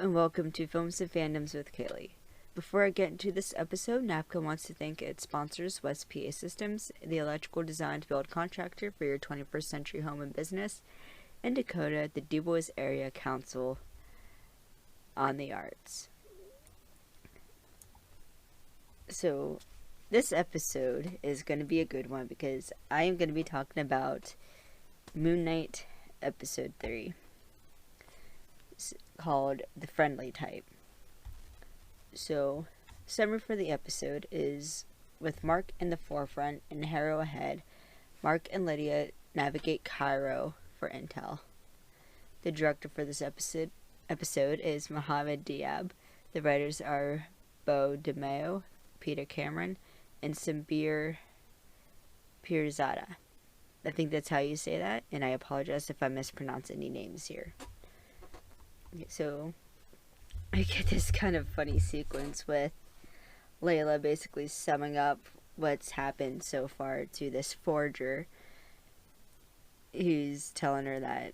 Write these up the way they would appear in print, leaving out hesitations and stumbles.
and welcome to Films and Fandoms with Kaylee. Before I get into this episode, NAPCO wants to thank its sponsors, West PA Systems, the electrical design build contractor for your 21st century home and business, and Dakota, the DuBois Area Council on the Arts. So, this episode is going to be a good one because I am going to be talking about Moon Knight Episode 3. Called The Friendly Type. So, summary for the episode is with Marc in the forefront and Harrow ahead. Marc and Lydia navigate Cairo for intel. The director for this episode is Mohamed Diab. The writers are Beau, DeMayo, Peter Cameron, and Sabir Pirzada. I think that's how you say that, and I apologize if I mispronounce any names here. So, I get this kind of funny sequence with Layla basically summing up what's happened so far to this forger who's telling her that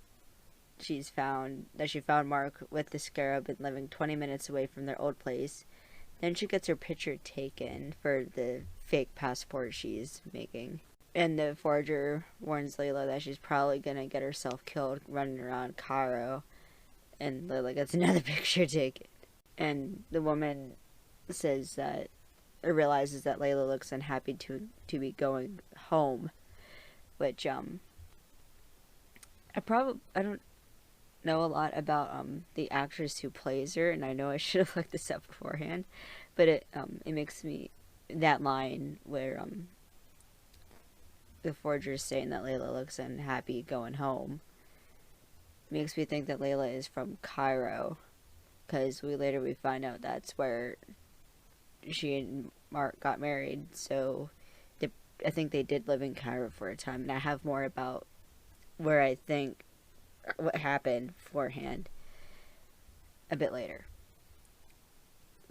she found Marc with the scarab and living 20 minutes away from their old place. Then she gets her picture taken for the fake passport she's making. And the forger warns Layla that she's probably gonna get herself killed running around Cairo. And Layla gets another picture taken. And the woman says that, or realizes that Layla looks unhappy to be going home. Which, I don't know a lot about, the actress who plays her, and I know I should have looked this up beforehand. But it makes me, that line where, the forger is saying that Layla looks unhappy going home, makes me think that Layla is from Cairo, because we find out that's where she and Marc got married. So I think they did live in Cairo for a time, and I have more about where I think what happened beforehand a bit later.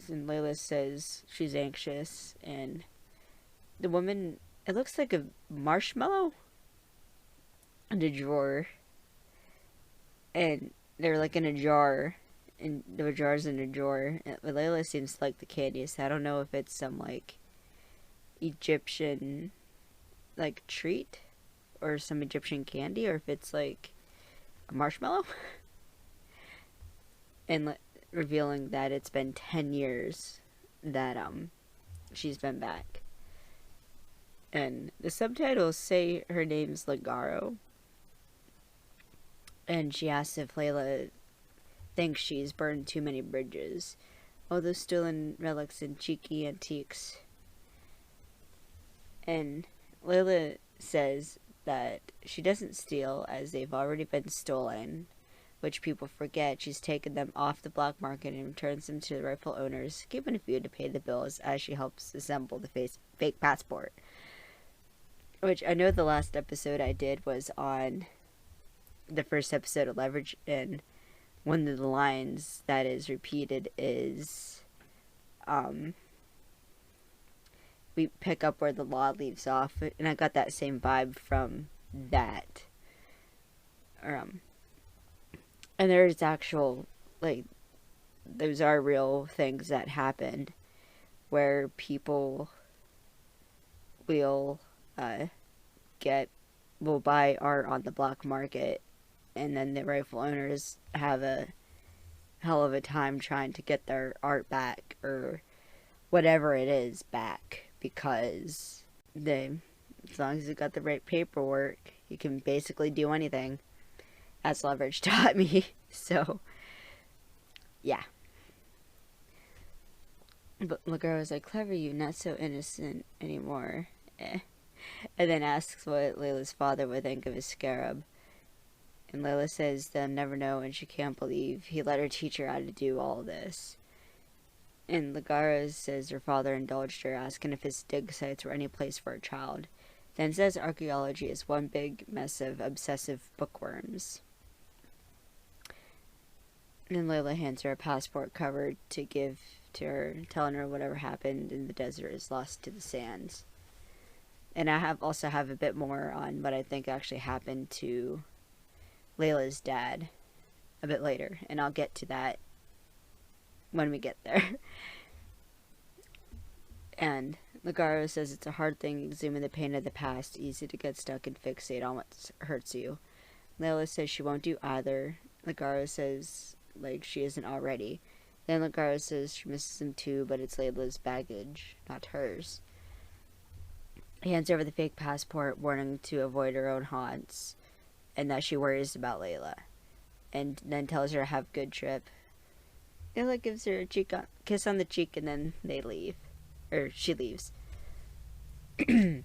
And Layla says she's anxious, and the woman, it looks like a marshmallow in a drawer. And they're like in a jar, and the jar's in a drawer. But Layla seems like the candiest. I don't know if it's some like Egyptian like treat or some Egyptian candy, or if it's like a marshmallow. And revealing that it's been 10 years that she's been back. And the subtitles say her name's Ligaro. And she asks if Layla thinks she's burned too many bridges. All those stolen relics and cheeky antiques. And Layla says that she doesn't steal, as they've already been stolen, which people forget. She's taken them off the black market and returns them to the rightful owners, given a few to pay the bills as she helps assemble the fake passport. Which I know the last episode I did was on the first episode of Leverage, and one of the lines that is repeated is, we pick up where the law leaves off, and I got that same vibe from that. And there's actual, like, those are real things that happened, where people will, will buy art on the black market, and then the rightful owners have a hell of a time trying to get their art back, or whatever it is back, because as long as you got the right paperwork, you can basically do anything, as Leverage taught me. So, yeah. But Ligaro was like, clever you, not so innocent anymore. And then asks what Layla's father would think of his scarab. And Layla says they'll never know, and she can't believe he let her teach her how to do all this. And Ligaro says her father indulged her, asking if his dig sites were any place for a child. Then says archaeology is one big mess of obsessive bookworms. And then Layla hands her a passport cover to give to her, telling her whatever happened in the desert is lost to the sands. And I also have a bit more on what I think actually happened to Layla's dad a bit later, and I'll get to that when we get there. And Ligaro says it's a hard thing, exhuming the pain of the past, easy to get stuck and fixate on what hurts you. Layla says she won't do either. Ligaro says, like, she isn't already. Then Ligaro says she misses him too, but it's Layla's baggage, not hers. He hands over the fake passport, warning to avoid her own haunts, and that she worries about Layla. And then tells her to have a good trip. Layla gives her a kiss on the cheek, and then they leave. Or she leaves. And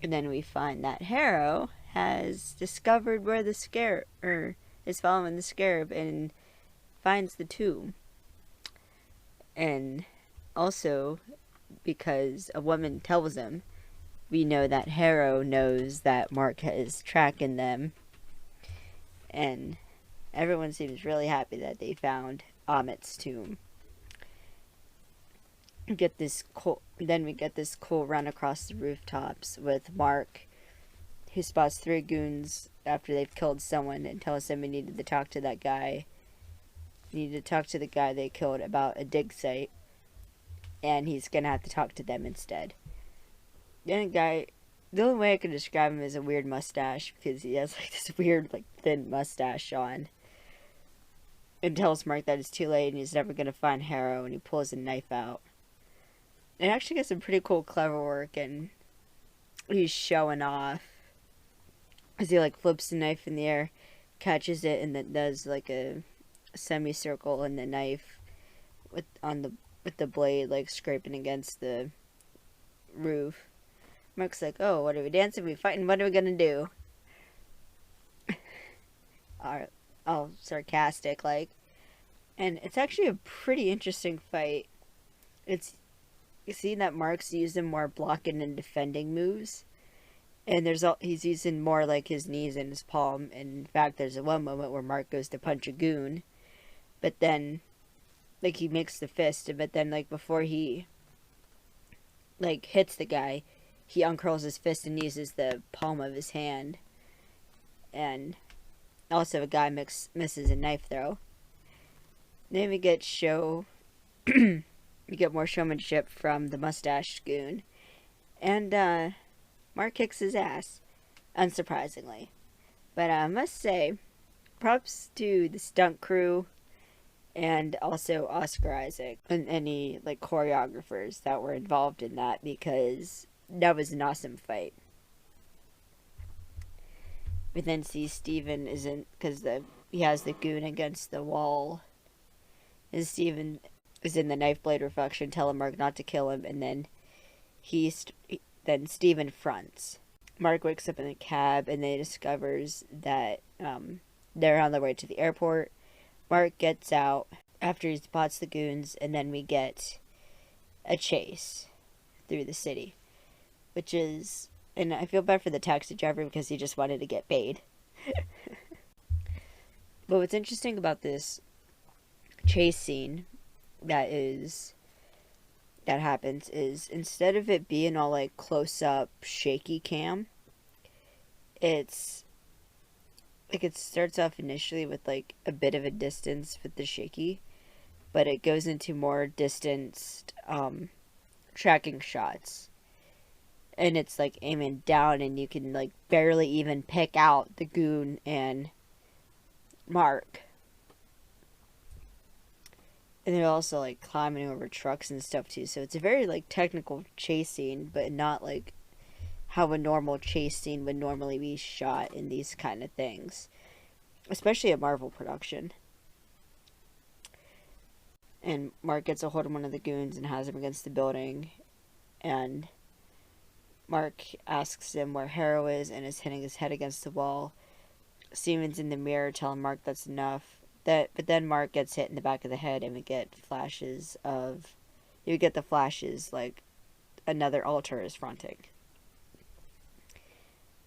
then we find that Harrow has discovered where the scarab, or is following the scarab, and finds the tomb. And also, because a woman tells him, we know that Harrow knows that Marc is tracking them. And everyone seems really happy that they found Amit's tomb. Then we get this cool run across the rooftops with Marc, who spots 3 goons after they've killed someone and tells them we needed to talk to that guy. We needed to talk to the guy they killed about a dig site, and he's gonna have to talk to them instead. Then the only way I can describe him is a weird mustache, because he has like this weird, like, thin mustache on. And tells Marc that it's too late and he's never gonna find Harrow, and he pulls a knife out. It actually gets some pretty cool, clever work, and he's showing off as he, like, flips the knife in the air, catches it, and then does like a semicircle in the knife with the blade, like, scraping against the roof. Marc's like, oh, what are we dancing? We fighting? What are we gonna do? All sarcastic, like. And it's actually a pretty interesting fight. You see that Marc's using more blocking and defending moves. And he's using more, like, his knees and his palm. And in fact, there's one moment where Marc goes to punch a goon. But then, like, he makes the fist. But then, like, before he, like, hits the guy, he uncurls his fist and uses the palm of his hand. And also a guy misses a knife throw. Then we get we get more showmanship from the mustache goon. And Marc kicks his ass, unsurprisingly. But I must say, props to the stunt crew and also Oscar Isaac and any, like, choreographers that were involved in that, because that was an awesome fight. We then see Steven because he has the goon against the wall. And Steven is in the knife blade reflection, telling Marc not to kill him, and then then Steven fronts. Marc wakes up in a cab, and then discovers that they're on their way to the airport. Marc gets out after he spots the goons, and then we get a chase through the city, and I feel bad for the taxi driver because he just wanted to get paid. But what's interesting about this chase scene that happens is, instead of it being all, like, close up shaky cam, it's like it starts off initially with, like, a bit of a distance with the shaky, but it goes into more distanced tracking shots, and it's, like, aiming down, and you can, like, barely even pick out the goon and Marc. And they're also, like, climbing over trucks and stuff, too. So it's a very, like, technical chase scene, but not, like, how a normal chase scene would normally be shot in these kind of things. Especially a Marvel production. And Marc gets a hold of one of the goons and has him against the building. And Marc asks him where Harrow is and is hitting his head against the wall. Steven's in the mirror telling Marc that's enough. But then Marc gets hit in the back of the head, and we get the flashes, like, another altar is fronting.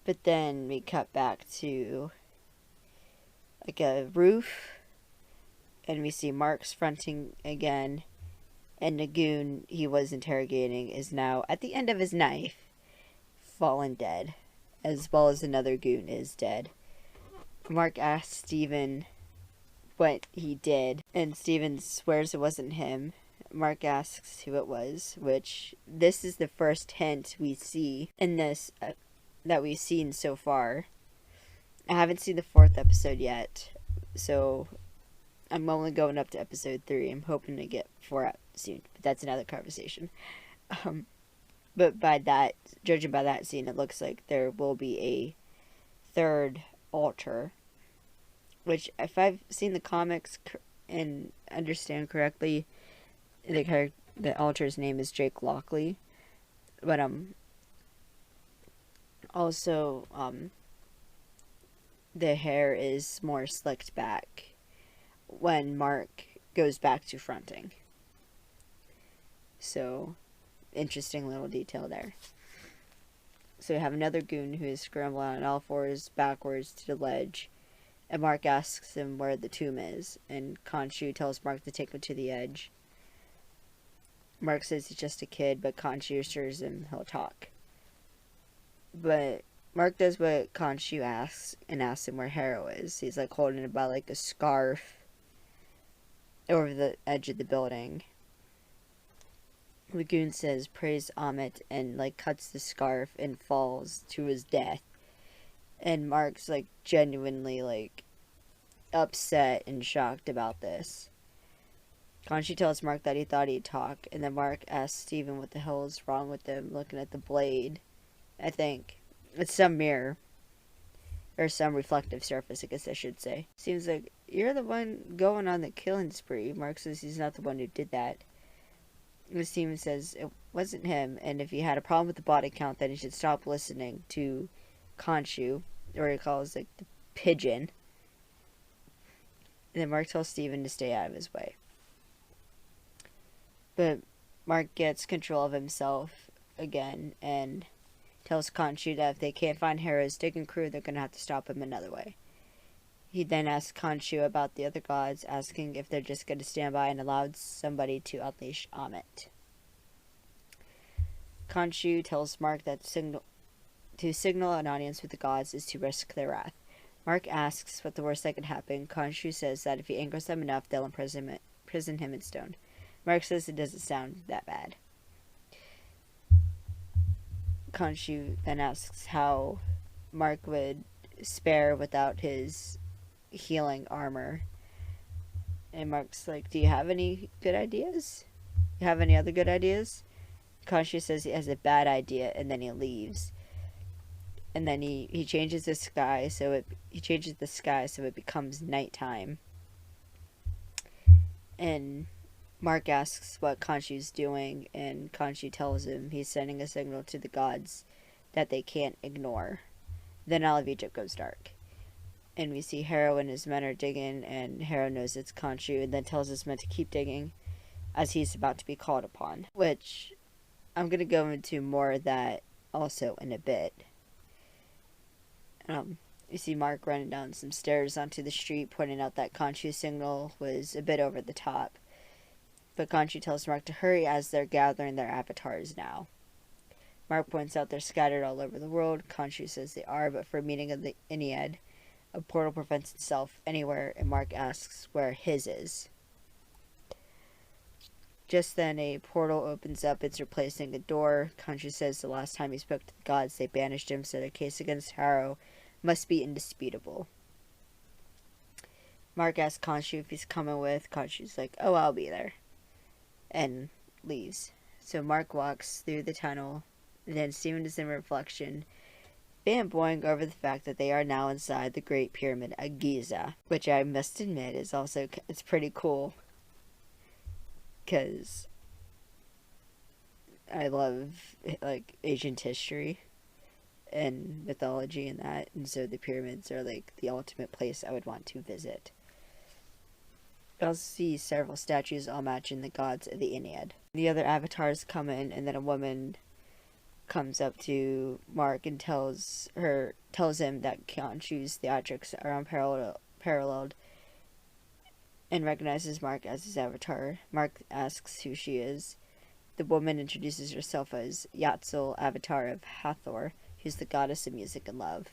But then we cut back to, like, a roof, and we see Marc's fronting again, and the goon he was interrogating is now at the end of his knife, fallen dead, as well as another goon is dead. Marc asks Steven what he did, and Steven swears it wasn't him. Marc asks who it was, which this is the first hint we see in this that we've seen so far. I haven't seen the 4th episode yet, so I'm only going up to episode 3. I'm hoping to get 4 out soon, but that's another conversation. But judging by that scene, it looks like there will be a 3rd altar, which, if I've seen the comics and understand correctly, the altar's name is Jake Lockley, but also the hair is more slicked back when Marc goes back to fronting. So, interesting little detail there. So we have another goon who is scrambling on all fours backwards to the ledge, and Marc asks him where the tomb is, and Khonshu tells Marc to take him to the edge. Marc says he's just a kid, but Khonshu assures him he'll talk. But Marc does what Khonshu asks, and asks him where Harrow is. He's like holding about like a scarf over the edge of the building. Lagoon says praise Amit, and like cuts the scarf and falls to his death. And Marc's like genuinely like upset and shocked about this. Khonshu tells Marc that he thought he'd talk, and then Marc asks Steven what the hell is wrong with him, looking at the blade. I think it's some mirror, or some reflective surface, I guess I should say. Seems like you're the one going on the killing spree. Marc says he's not the one who did that. And Steven says it wasn't him, and if he had a problem with the body count, then he should stop listening to Khonshu, or he calls like the pigeon. And then Marc tells Steven to stay out of his way. But Marc gets control of himself again and tells Khonshu that if they can't find Harrow's digging crew, they're going to have to stop him another way. He then asks Khonshu about the other gods, asking if they're just going to stand by and allow somebody to unleash Amit. Khonshu tells Marc that to signal an audience with the gods is to risk their wrath. Marc asks what the worst that could happen. Khonshu says that if he angers them enough, they'll imprison him in stone. Marc says it doesn't sound that bad. Khonshu then asks how Marc would spare without his healing armor. And Marc's like, do you have any good ideas? You have any other good ideas? Khonshu says he has a bad idea, and then he leaves. And then he changes the sky so it becomes nighttime. And Marc asks what Khonshu's doing, and Khonshu tells him he's sending a signal to the gods that they can't ignore. Then all of Egypt goes dark. And we see Harrow and his men are digging, and Harrow knows it's Khonshu, and then tells his men to keep digging as he's about to be called upon. Which, I'm going to go into more of that also in a bit. You see Marc running down some stairs onto the street, pointing out that Khonshu's signal was a bit over the top. But Khonshu tells Marc to hurry as they're gathering their avatars now. Marc points out they're scattered all over the world. Khonshu says they are, but for a meeting of the Ennead, a portal prevents itself anywhere, and Marc asks where his is. Just then, a portal opens up. It's replacing a door. Khonshu says the last time he spoke to the gods, they banished him, so their case against Harrow must be indisputable. Marc asks Khonshu if he's coming with. Khonshu's like, oh, I'll be there. And leaves. So Marc walks through the tunnel, and then Steven is in reflection, fanboying over the fact that they are now inside the Great Pyramid of Giza, which I must admit is also, it's pretty cool, because I love, like, ancient history and mythology and that, and so the pyramids are, like, the ultimate place I would want to visit. I also see several statues all matching the gods of the Ennead. The other avatars come in, and then a woman comes up to Marc and tells him that Khonshu's theatrics are unparalleled, and recognizes Marc as his avatar. Marc asks who she is. The woman introduces herself as Yatzil, avatar of Hathor, who's the goddess of music and love.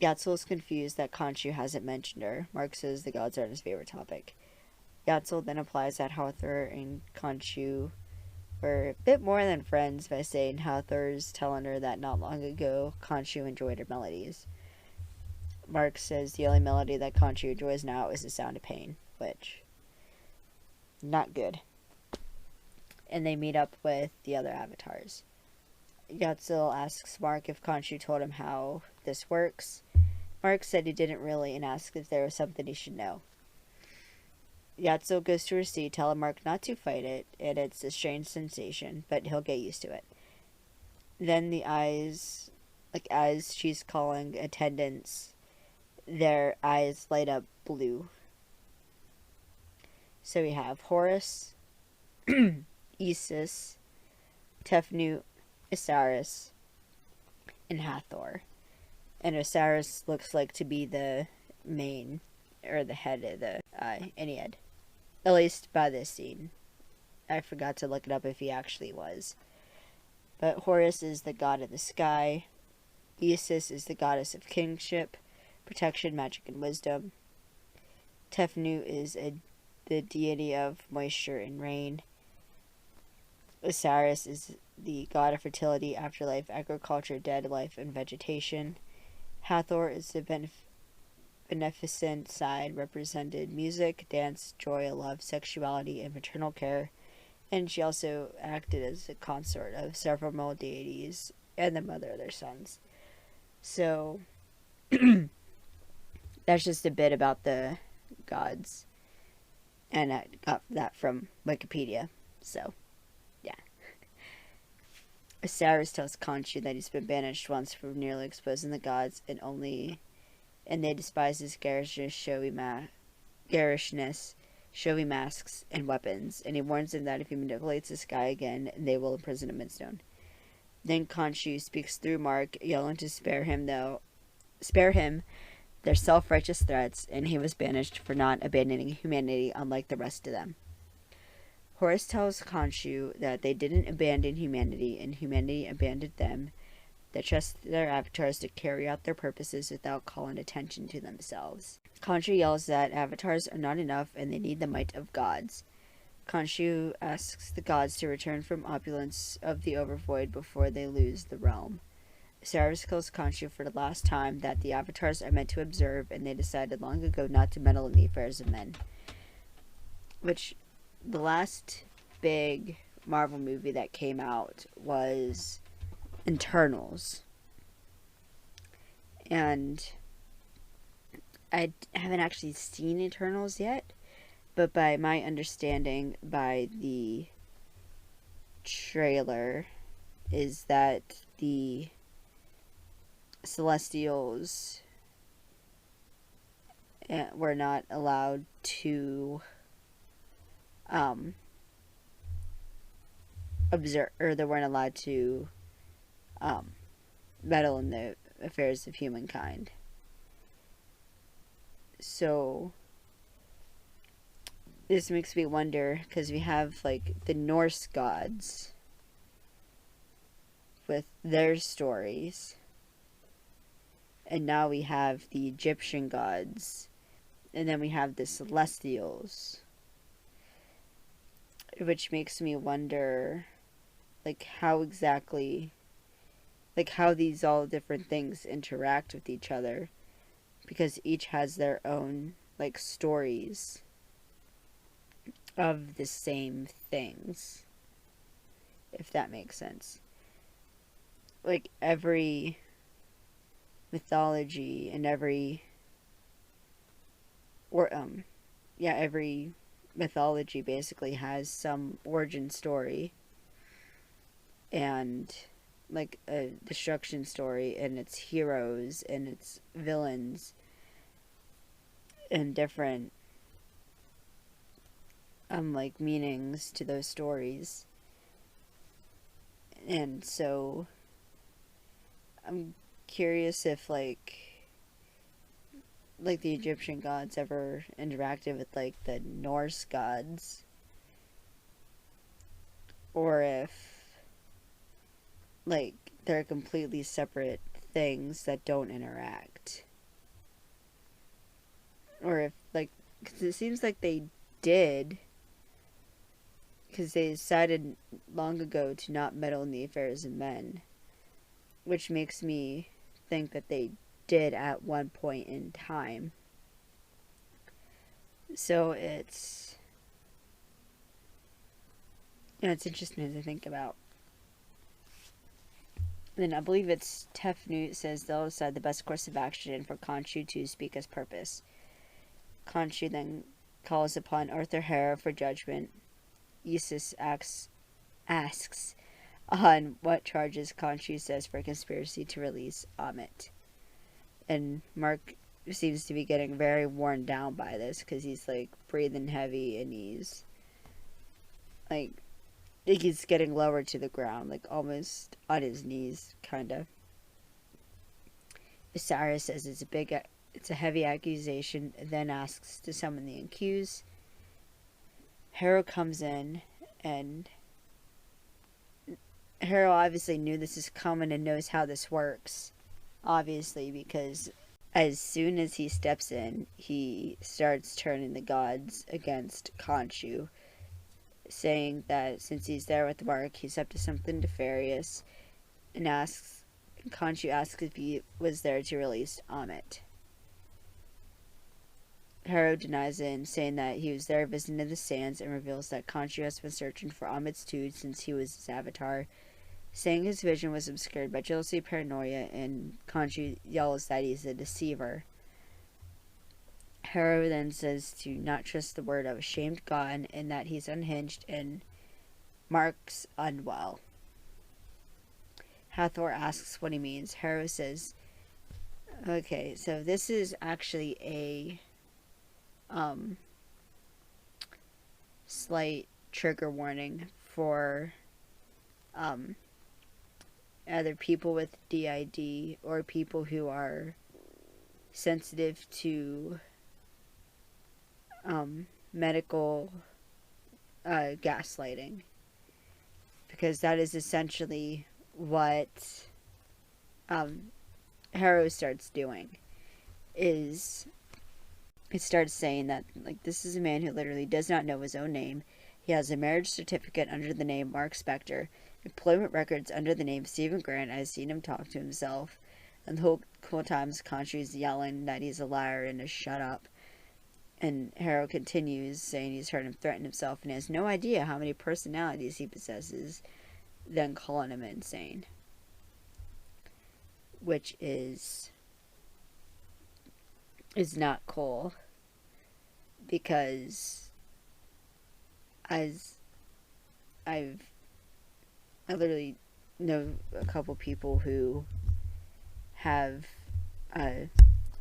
Yatzil is confused that Khonshu hasn't mentioned her. Mark says the gods aren't his favorite topic. Yatzil then implies that Hathor and Khonshu were a bit more than friends by saying Hathor's telling her that not long ago Khonshu enjoyed her melodies. Mark says the only melody that Khonshu enjoys now is the sound of pain, which, not good. And they meet up with the other avatars. Yatzil asks Mark if Khonshu told him how this works. Mark said he didn't really and asked if there was something he should know. Yatzil goes to her seat, telling Mark not to fight it, and it's a strange sensation, but he'll get used to it. Then the eyes, as she's calling attendants, their eyes light up blue. So we have Horus, Isis, Tefnut, Osiris, and Hathor. And Osiris looks like to be the main, or the head of the Ennead. At least by this scene. I forgot to look it up if he actually was. But Horus is the god of the sky. Isis is the goddess of kingship, protection, magic, and wisdom. Tefnut is the deity of moisture and rain. Osiris is the god of fertility, afterlife, agriculture, dead life, and vegetation. Hathor is the beneficent side, represented music, dance, joy, love, sexuality, and maternal care. And she also acted as a consort of several male deities and the mother of their sons. So, that's just a bit about the gods. And I got that from Wikipedia. So, yeah. Osiris tells Khonshu that he's been banished once for nearly exposing the gods, and they despise his garishness, showy masks, and weapons, and he warns them that if he manipulates the sky again, they will imprison him in stone. Then Khonshu speaks through Mark, yelling to spare him their self-righteous threats, and he was banished for not abandoning humanity unlike the rest of them. Horus tells Khonshu that they didn't abandon humanity, and humanity abandoned them. They trust their avatars to carry out their purposes without calling attention to themselves. Khonshu yells that avatars are not enough and they need the might of gods. Khonshu asks the gods to return from opulence of the overvoid before they lose the realm. Osiris tells Khonshu for the last time that the avatars are meant to observe, and they decided long ago not to meddle in the affairs of men. Which, the last big Marvel movie that came out was Eternals. And I haven't actually seen Eternals yet, but by my understanding by the trailer is that the Celestials were not allowed to observe, or they weren't allowed to meddle in the affairs of humankind. So this makes me wonder, because we have like the Norse gods with their stories, and now we have the Egyptian gods, and then we have the Celestials, which makes me wonder like how exactly, like how these all different things interact with each other, because each has their own like stories of the same things, if that makes sense. Like every mythology and every mythology basically has some origin story and like a destruction story, and its heroes and its villains and different like meanings to those stories. And so I'm curious if like the Egyptian gods ever interacted with like the Norse gods, or if like they're completely separate things that don't interact. or if, like, because it seems like they did, because they decided long ago to not meddle in the affairs of men, which makes me think that they did at one point in time. So it's interesting to think about. Then I believe it's Tefnut says they'll decide the best course of action for Khonshu to speak his purpose. Khonshu then calls upon Arthur Harrow for judgment. Issac asks on what charges Khonshu says for conspiracy to release Mohamed. And Marc seems to be getting very worn down by this, because he's like breathing heavy and he's like he's getting lower to the ground, like almost on his knees, kind of. Issac says it's a heavy accusation, then asks to summon the accused. Harrow comes in, and Harrow obviously knew this is coming and knows how this works, obviously, because as soon as he steps in, he starts turning the gods against Khonshu, saying that since he's there with Marc, he's up to something nefarious, and Khonshu asks if he was there to release Mohamed. Harrow denies it, saying that he was there visiting the sands, and reveals that Khonshu has been searching for Mohamed's tomb since he was his avatar, saying his vision was obscured by jealousy, paranoia, and Khonshu yells that he's a deceiver. Harrow then says to not trust the word of a shamed god, and that he's unhinged and Marc's unwell. Hathor asks what he means. Harrow says, okay, so this is actually a slight trigger warning for either people with DID or people who are sensitive to medical gaslighting, because that is essentially what Harrow starts doing. Is it starts saying that, like, this is a man who literally does not know his own name. He has a marriage certificate under the name Mark Spector, employment records under the name Stephen Grant. I've seen him talk to himself, and the whole times Khonshu's yelling that he's a liar and to shut up. And Harrow continues, saying he's heard him threaten himself and has no idea how many personalities he possesses, then calling him insane. Which is not cool, because I literally know a couple people who have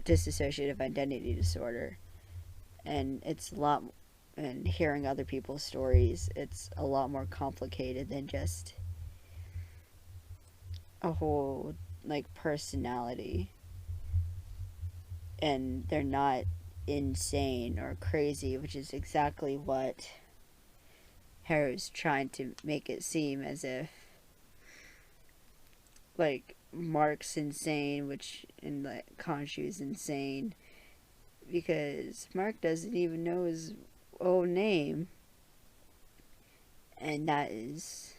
dissociative identity disorder, and it's a lot, and hearing other people's stories, it's a lot more complicated than just a whole, like, personality. And they're not insane or crazy, which is exactly what Harrow's trying to make it seem, as if, like, Marc's insane, and like Khonshu's insane, because Marc doesn't even know his own name, and it's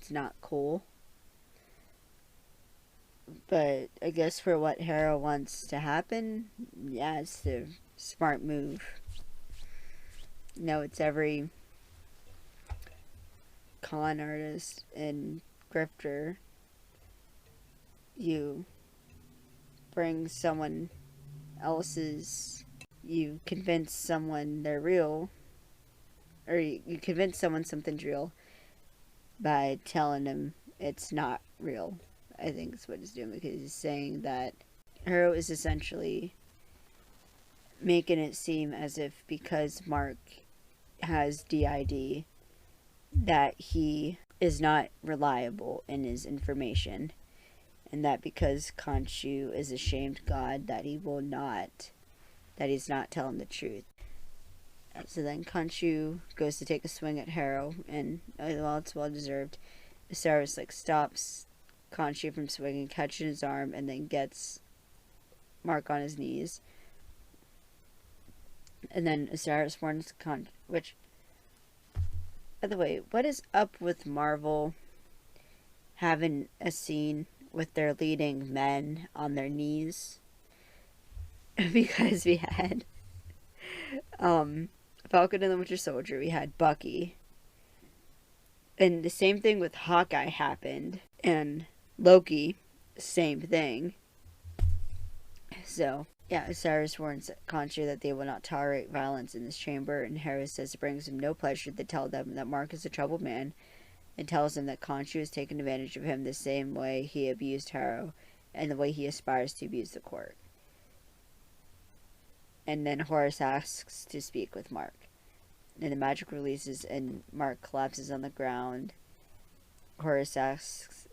not cool. But I guess for what Harrow wants to happen, yeah, it's the smart move. No, it's every con artist and grifter. You bring someone else's, you convince someone they're real, or you convince someone something's real by telling them it's not real. I think that's what he's doing, because he's saying that Harrow is essentially making it seem as if because Marc has DID, that he is not reliable in his information, and that because Khonshu is a shamed god, that he's not telling the truth. So then Khonshu goes to take a swing at Harrow, and while it's well deserved, Cyrus stops Khonshu from swinging, catches his arm, and then gets Marc on his knees. And then Osiris warns which, by the way, what is up with Marvel having a scene with their leading men on their knees? Because we had Falcon and the Winter Soldier, we had Bucky. And the same thing with Hawkeye happened. And Loki, same thing. So, yeah, Osiris warns Khonshu that they will not tolerate violence in this chamber, and Harrow says it brings him no pleasure to tell them that Mark is a troubled man, and tells him that Khonshu has taken advantage of him the same way he abused Harrow, and the way he aspires to abuse the court. And then Horus asks to speak with Mark. And the magic releases and Mark collapses on the ground. Horus asks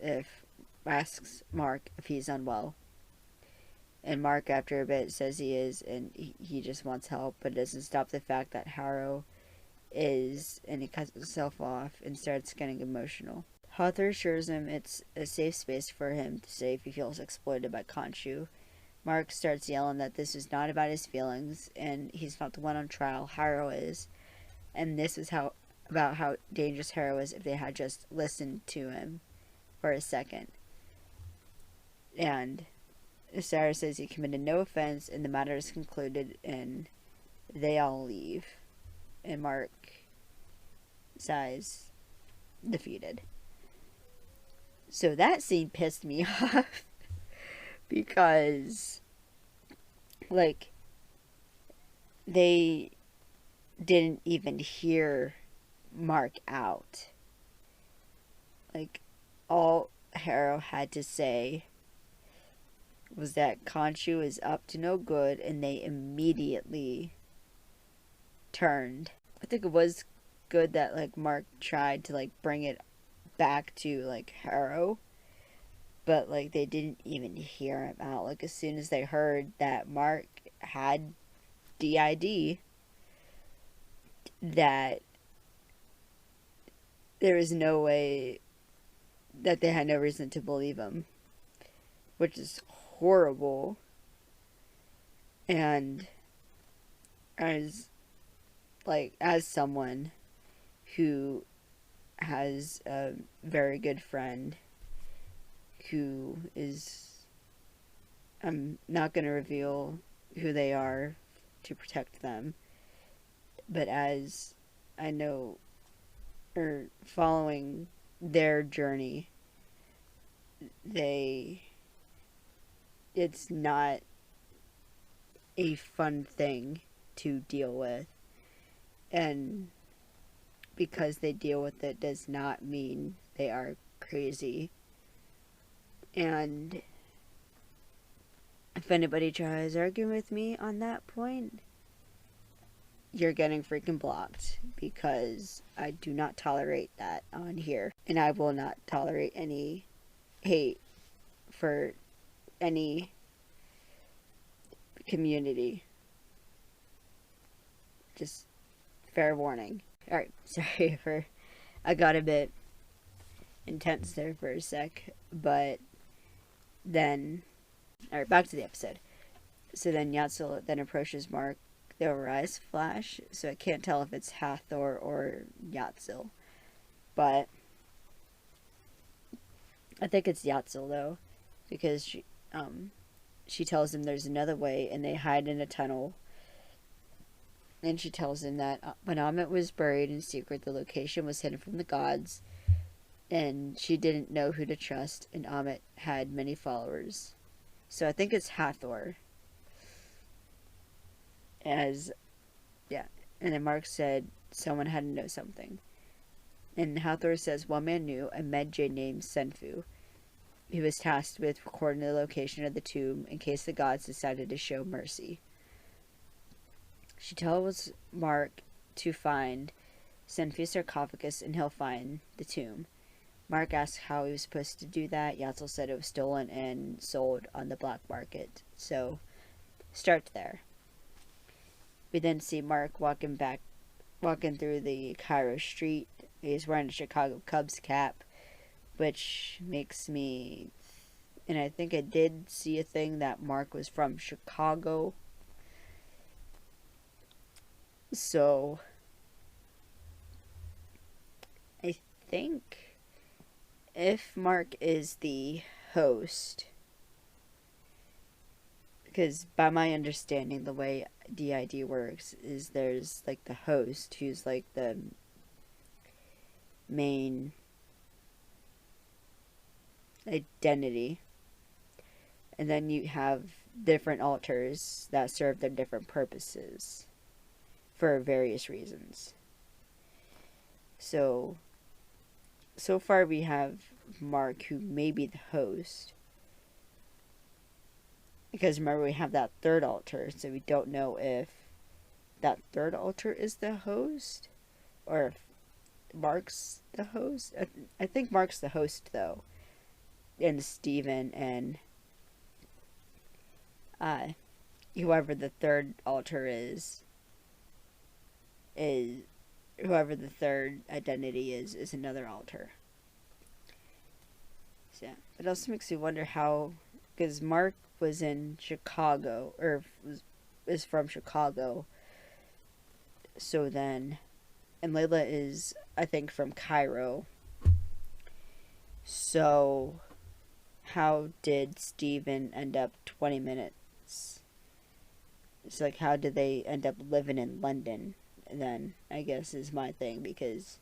Mark if he's unwell. And Mark, after a bit, says he is, and he just wants help, but it doesn't stop the fact that Harrow is, and he cuts himself off and starts getting emotional. Hawke assures him it's a safe space for him to say if he feels exploited by Khonshu. Mark starts yelling that this is not about his feelings, and he's not the one on trial, Harrow is. And this is about how dangerous Harrow is if they had just listened to him for a second. And Sarah says he committed no offense, and the matter is concluded, and they all leave. And Mark sighs, defeated. So that scene pissed me off. Because, like, they didn't even hear Mark out. Like, all Harrow had to say was that Khonshu is up to no good, and they immediately turned. I think it was good that, like, Mark tried to, like, bring it back to, like, Harrow, but, like, they didn't even hear him out. Like, as soon as they heard that Mark had DID, that there was no way that they had no reason to believe him, which is horrible. And as someone who has a very good friend who is, I'm not going to reveal who they are to protect them, but as I know, or following their journey, it's not a fun thing to deal with, and because they deal with it does not mean they are crazy. And if anybody tries arguing with me on that point, you're getting freaking blocked, because I do not tolerate that on here, and I will not tolerate any hate for any community. Just fair warning. Alright, sorry for, I got a bit intense there for a sec, but then, alright, back to the episode. So then Yatzil then approaches Mark. Their eyes flash, so I can't tell if it's Hathor or Yatzil, but I think it's Yatzil though, because she tells him there's another way, and they hide in a tunnel. And she tells him that when Mohamed was buried in secret, the location was hidden from the gods, and she didn't know who to trust, and Mohamed had many followers. So I think it's Hathor. And then Mark said someone had to know something. And Hathor says one man knew, a Medjay named Senfu. He was tasked with recording the location of the tomb in case the gods decided to show mercy. She tells Mark to find Senfu's sarcophagus, and he'll find the tomb. Mark asks how he was supposed to do that. Yatzil said it was stolen and sold on the black market. So, start there. We then see Mark walking through the Cairo street. He's wearing a Chicago Cubs cap, which makes me, and I think I did see a thing that Mark was from Chicago. So I think if Marc is the host, because by my understanding, the way DID works is there's like the host who's like the main identity, and then you have different alters that serve their different purposes for various reasons. So far we have Marc, who may be the host, because remember we have that third alter, so we don't know if that third alter is the host or if Marc's the host. I think Marc's the host though, and Steven and whoever the third alter is whoever the third identity is another alter. So yeah, it also makes me wonder how, because Marc was in Chicago, or is from Chicago, so then, and Layla is, I think, from Cairo. So how did Steven end up 20 minutes? It's like, how did they end up living in London then, I guess, is my thing, because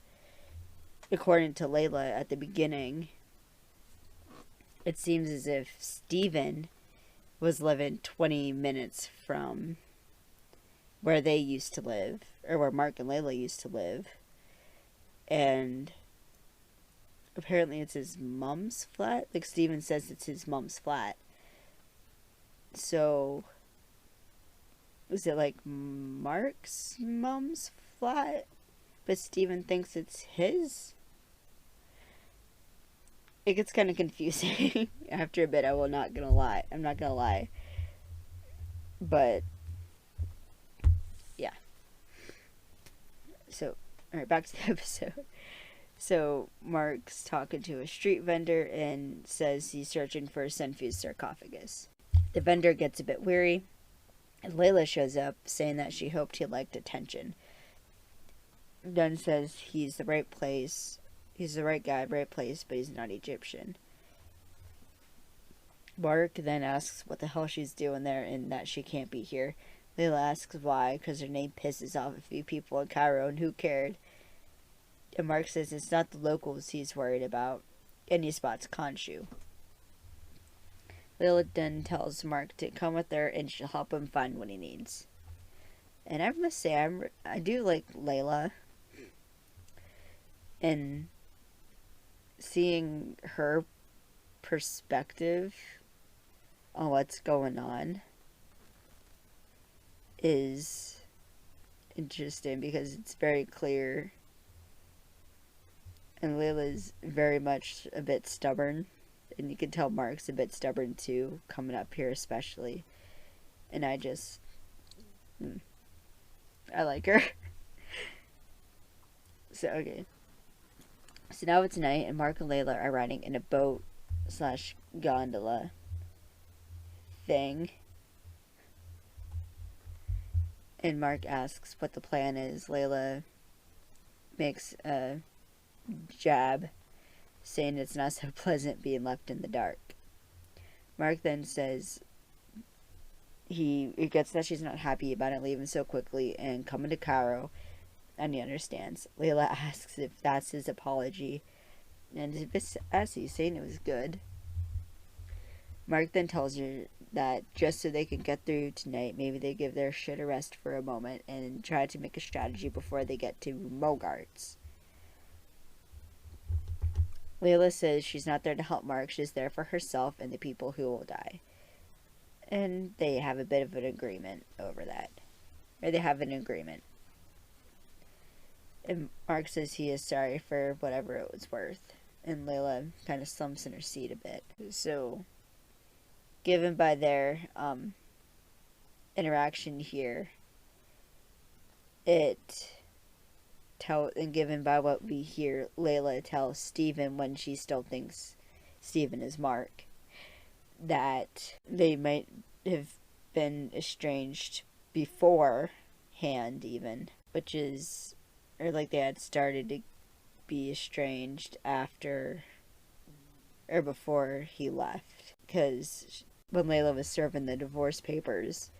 according to Layla at the beginning, it seems as if Steven was living 20 minutes from where they used to live, or where Marc and Layla used to live, and apparently it's his mom's flat. Like, Steven says it's his mom's flat. So was it like Marc's mom's flat, but Steven thinks it's his? It gets kind of confusing after a bit. I'm not gonna lie. But yeah. So, alright, back to the episode. So Marc's talking to a street vendor and says he's searching for a sun-fused sarcophagus. The vendor gets a bit weary, and Layla shows up saying that she hoped he liked attention. Dunn says he's the right place. He's the right guy, right place, but he's not Egyptian. Marc then asks what the hell she's doing there and that she can't be here. Layla asks why, because her name pisses off a few people in Cairo, and who cared? And Marc says it's not the locals he's worried about, and he spots Khonshu. Layla then tells Marc to come with her and she'll help him find what he needs. And I must say, I do like Layla, and seeing her perspective on what's going on is interesting, because it's very clear, and Layla's very much a bit stubborn, and you can tell Marc's a bit stubborn too, coming up here especially, and I like her. So okay, so now it's night, and Marc and Layla are riding in a boat / gondola thing. And Marc asks what the plan is. Layla makes a jab, saying it's not so pleasant being left in the dark. Marc then says he gets that she's not happy about it leaving so quickly and coming to Cairo, and he understands. Layla asks if that's his apology, and if it's as he's saying it was good. Marc then tells her that just so they can get through tonight, maybe they give their shit a rest for a moment and try to make a strategy before they get to Mogart's. Layla says she's not there to help Marc, she's there for herself and the people who will die. And they have a bit of an agreement over that. Or they have an agreement. And Marc says he is sorry for whatever it was worth. And Layla kind of slumps in her seat a bit. So, given by their interaction here, and given by what we hear Layla tell Steven when she still thinks Steven is Marc, that they might have been estranged beforehand even. which is, or like they had started to be estranged after or before he left. Because when Layla was serving the divorce papers,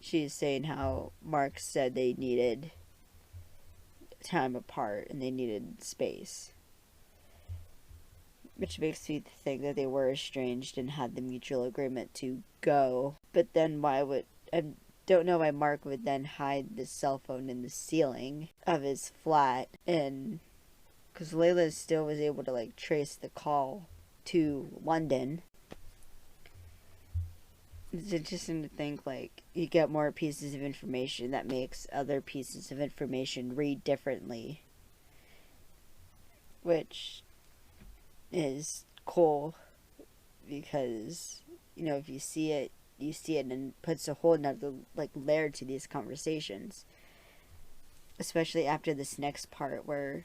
she's saying how Mark said they needed time apart and they needed space. Which makes me think that they were estranged and had the mutual agreement to go. But then why would... I don't know why Mark would then hide the cell phone in the ceiling of his flat. And... because Layla still was able to, like, trace the call to London. It's interesting to think, like, you get more pieces of information that makes other pieces of information read differently. Which is cool, because, you know, if you see it, and puts a whole nother, like, layer to these conversations. Especially after this next part where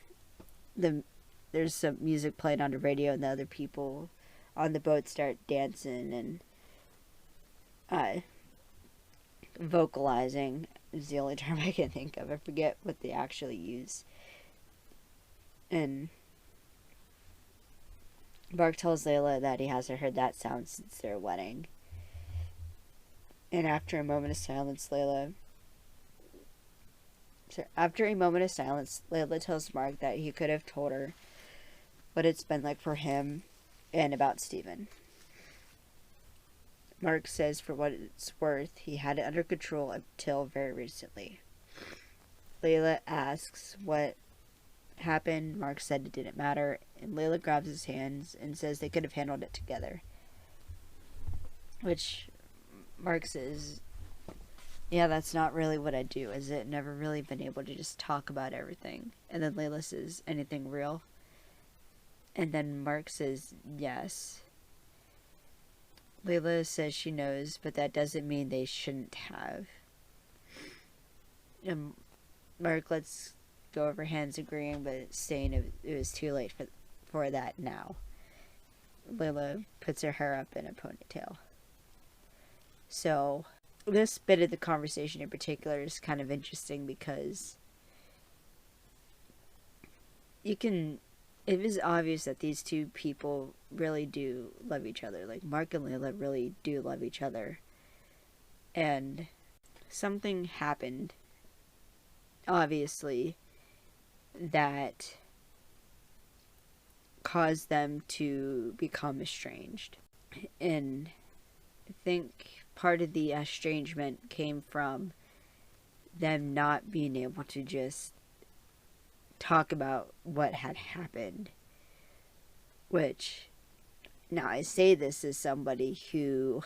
there's some music playing on the radio and the other people on the boat start dancing and vocalizing is the only term I can think of. I forget what they actually use. And Mark tells Layla that he hasn't heard that sound since their wedding. And after a moment of silence, Layla tells Mark that he could have told her what it's been like for him and about Steven. Mark says for what it's worth, he had it under control until very recently. Layla asks what happened. Mark said it didn't matter, and Layla grabs his hands and says they could have handled it together. Which Mark says, yeah, that's not really what I do, is it? Never really been able to just talk about everything. And then Layla says, anything real? And then Mark says, yes. Layla says she knows, but that doesn't mean they shouldn't have. And Mark lets go of her hands agreeing, but saying it was too late for that now. Layla puts her hair up in a ponytail. So this bit of the conversation in particular is kind of interesting because it is obvious that these two people really do love each other. Like, Mark and Layla really do love each other. And something happened, obviously, that caused them to become estranged. And I think part of the estrangement came from them not being able to just talk about what had happened. Which, now I say this as somebody who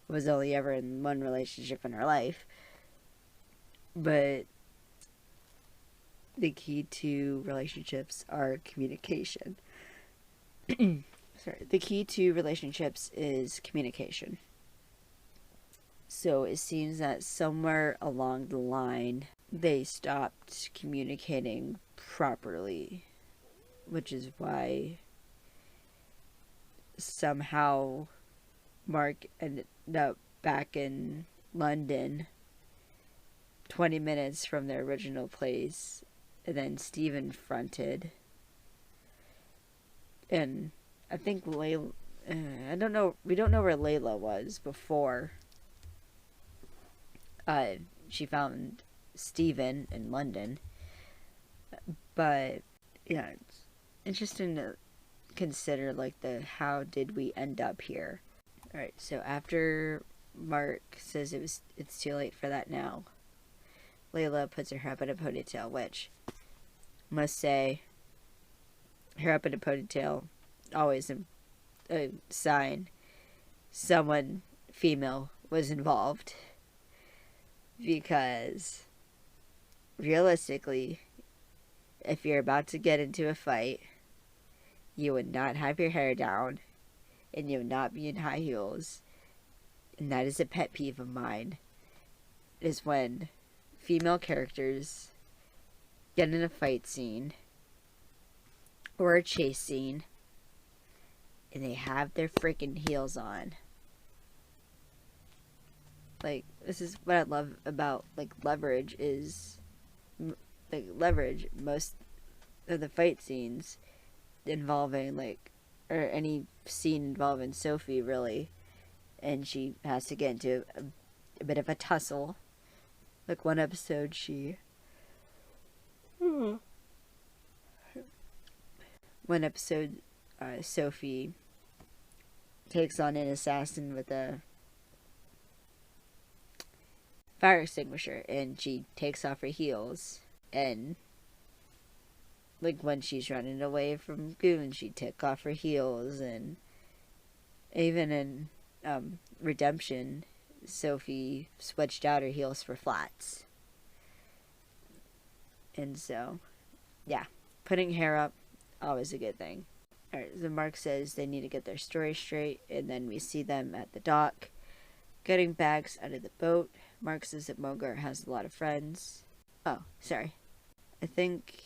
was only ever in one relationship in her life, but the key to relationships are communication. The key to relationships is communication. So it seems that somewhere along the line, they stopped communicating properly, which is why somehow Mark ended up back in London 20 minutes from their original place, and then Steven fronted. And I think Layla, I don't know, we don't know where Layla was before she found Steven in London. But yeah, it's interesting to consider, like, how did we end up here. Alright, so after Mark says it's too late for that now, Layla puts her hair up in a ponytail, which, must say, hair up in a ponytail, always a sign someone female was involved. Because realistically, if you're about to get into a fight, you would not have your hair down, and you would not be in high heels. And that is a pet peeve of mine, is when female characters get in a fight scene or a chase scene and they have their freaking heels on. like, this is what I love about, like, Leverage is, like, Leverage, most of the fight scenes involving, like, or any scene involving Sophie, really, and she has to get into a bit of a tussle. Like, one episode, Sophie takes on an assassin with a fire extinguisher, and she takes off her heels, and like when she's running away from goons, she take off her heels, and even in Redemption, Sophie switched out her heels for flats. And so, yeah, putting hair up, always a good thing. Alright, so Mark says they need to get their story straight, and then we see them at the dock, getting bags out of the boat. Mark says that Mogart has a lot of friends. Oh, sorry. I think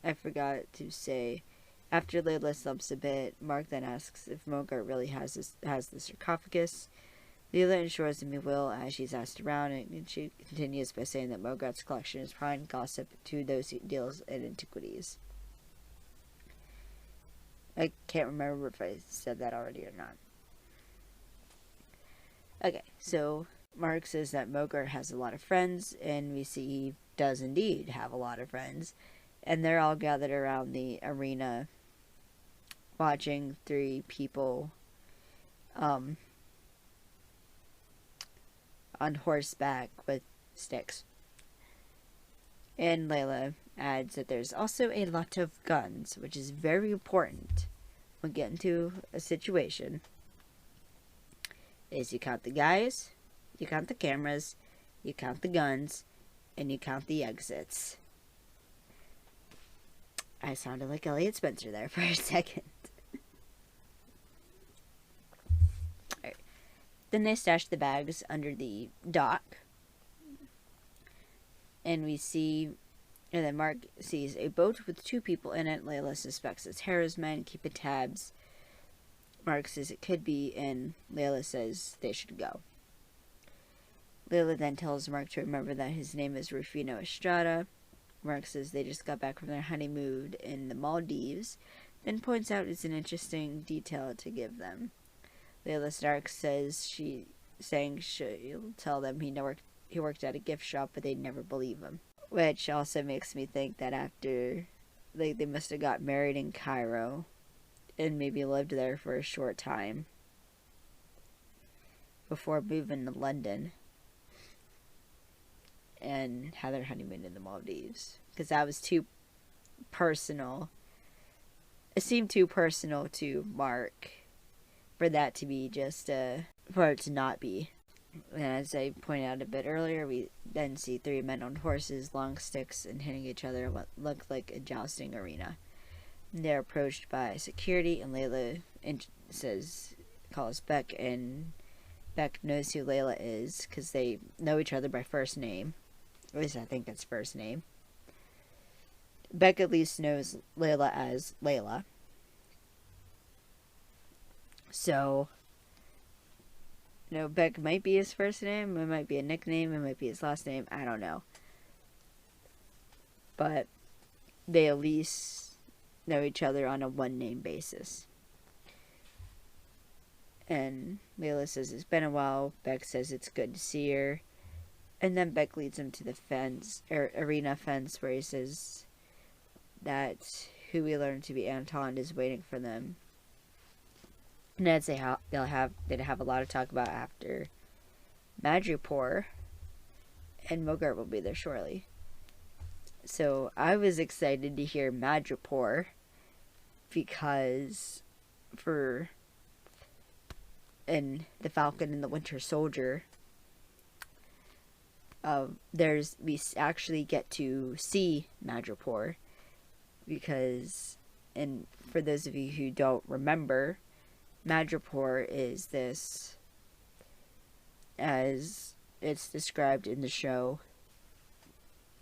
I forgot to say, after Layla slumps a bit, Mark then asks if Mogart really has the sarcophagus. Layla ensures him he will as she's asked around, and she continues by saying that Mogart's collection is prime gossip to those who deals in antiquities. I can't remember if I said that already or not. Okay, so Mark says that Mogart has a lot of friends, and we see he does indeed have a lot of friends, and they're all gathered around the arena watching three people on horseback with sticks. And Layla adds that there's also a lot of guns, which is very important when getting into a situation. Is you count the guys, you count the cameras, you count the guns, and you count the exits. I sounded like Elliot Spencer there for a second. Right. Then they stash the bags under the dock. And then Mark sees a boat with 2 people in it. Layla suspects it's Harrow's men, keeping tabs. Mark says it could be, and Layla says they should go. Layla then tells Mark to remember that his name is Rufino Estrada. Mark says they just got back from their honeymoon in the Maldives, then points out it's an interesting detail to give them. Layla Stark says she'll tell them he worked at a gift shop, but they'd never believe him. Which also makes me think that after, like, they must have got married in Cairo and maybe lived there for a short time before moving to London and had their honeymoon in the Maldives. Because that was too personal. It seemed too personal to Mark for that to be just, for it to not be. And as I pointed out a bit earlier, we then see 3 men on horses, long sticks, and hitting each other in what looked like a jousting arena. They're approached by security, and Layla calls Beck, and Beck knows who Layla is because they know each other by first name. At least I think that's first name. Beck at least knows Layla as Layla. So, Beck might be his first name, it might be a nickname, it might be his last name, I don't know. But they at least know each other on a one-name basis. And Layla says it's been a while, Beck says it's good to see her. And then Beck leads him to the arena fence where he says that who we learn to be Anton is waiting for them. And I'd say they'd have a lot of talk about after Madripoor, and Mogart will be there shortly. So I was excited to hear Madripoor because in The Falcon and the Winter Soldier, we actually get to see Madripoor because, and for those of you who don't remember, Madripoor is this, as it's described in the show,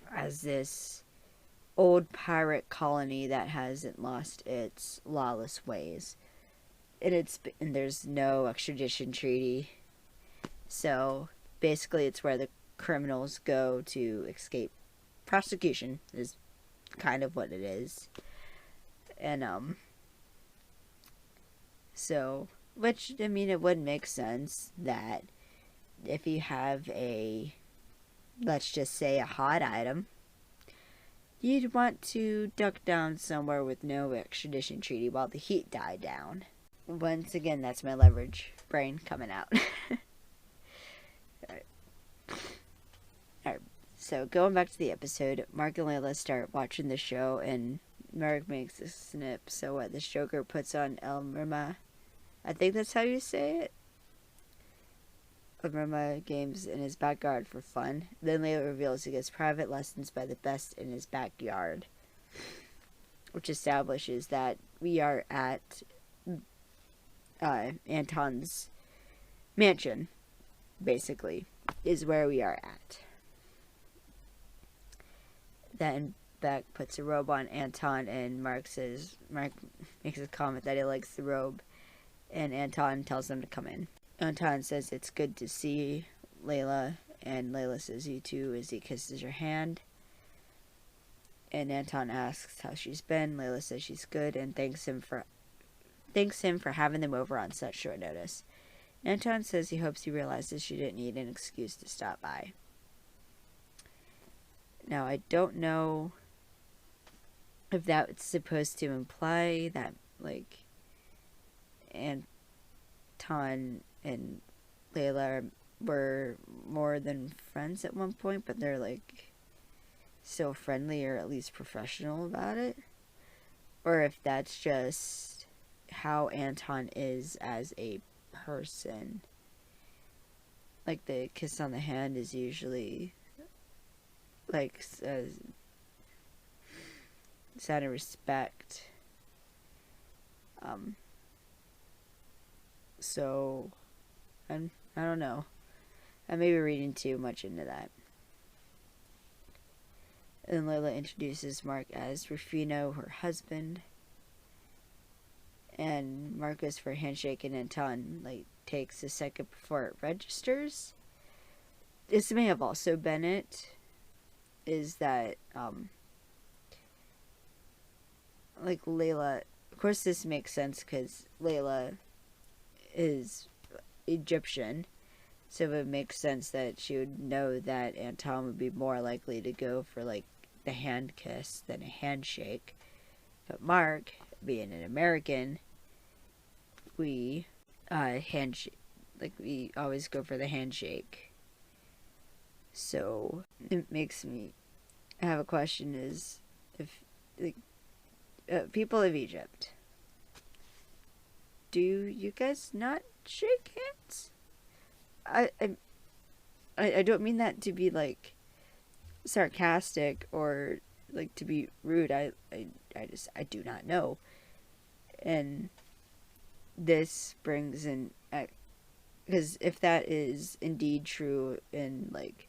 as this old pirate colony that hasn't lost its lawless ways. And there's no extradition treaty. So basically it's where the criminals go to escape prosecution, is kind of what it is. And so, which, I mean, it would make sense that if you have a, let's just say, a hot item, you'd want to duck down somewhere with no extradition treaty while the heat died down. Once again, that's my leverage brain coming out. Alright, so going back to the episode, Marc and Layla start watching the show, and Marc makes a snip. So what, the Joker puts on El Murma, I think that's how you say it, El Murma games in his backyard for fun. Then Layla reveals he gets private lessons by the best in his backyard, which establishes that we are at Anton's mansion, basically, is where we are at. Then Beck puts a robe on Anton, and Marc makes a comment that he likes the robe, and Anton tells them to come in. Anton says it's good to see Layla, and Layla says you too, as he kisses her hand. And Anton asks how she's been. Layla says she's good and thanks him for having them over on such short notice. Anton says he hopes he realizes she didn't need an excuse to stop by. Now, I don't know if that's supposed to imply that, like, Anton and Layla were more than friends at one point, but they're, like, so friendly or at least professional about it. Or if that's just how Anton is as a person. Like, the kiss on the hand is usually, like, a sign of respect. So, I don't know. I may be reading too much into that. And Layla introduces Marc as Rufino, her husband. And Marc goes for a handshake, and Anton, like, takes a second before it registers. This may have also been it, is that, like, Layla, of course this makes sense because Layla is Egyptian, so it makes sense that she would know that Anton would be more likely to go for, like, the hand kiss than a handshake. But Marc, being an American, we we always go for the handshake. So it makes me have a question: is if, like, people of Egypt, do you guys not shake hands? I don't mean that to be, like, sarcastic or, like, to be rude. I do not know. And this brings in, because if that is indeed true, and, like,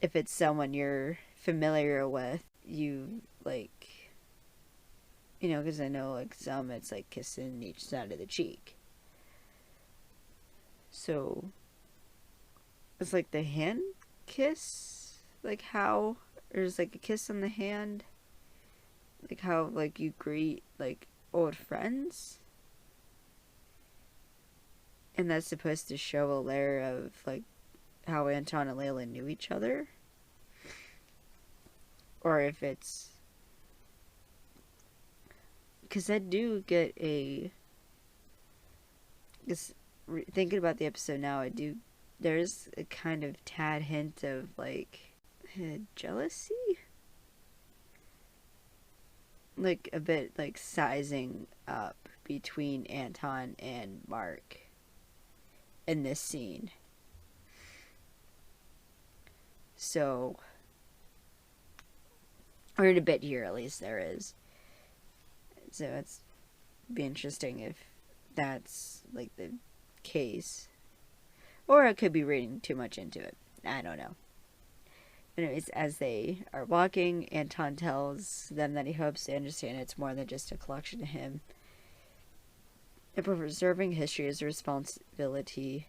if it's someone you're familiar with, you, like, you know, because I know, like, some it's like kissing each side of the cheek. So it's like the hand kiss, like how there's, like, a kiss on the hand, like how, like, you greet, like, old friends, and that's supposed to show a layer of, like, how Anton and Layla knew each other, or if it's, because I do get a, because thinking about the episode now, there's a kind of tad hint of, like, jealousy, like a bit, like, sizing up between Anton and Marc in this scene. So, or in a bit here at least there is. So it's be interesting if that's, like, the case. Or I could be reading too much into it. I don't know. Anyways, as they are walking, Anton tells them that he hopes they understand it's more than just a collection to him. And preserving history is a responsibility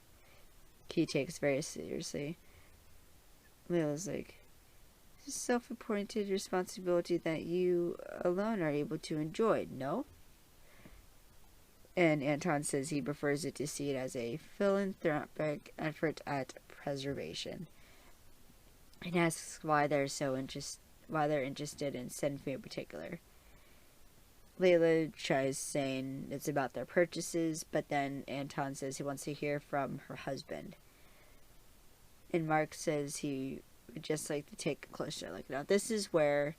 he takes very seriously. Layla's like, it's a self-appointed responsibility that you alone are able to enjoy, no? And Anton says he prefers it to see it as a philanthropic effort at preservation. And asks why they're interested in Senfi in particular. Layla tries saying it's about their purchases, but then Anton says he wants to hear from her husband. And Mark says he would just like to take a closer look. Now, this is where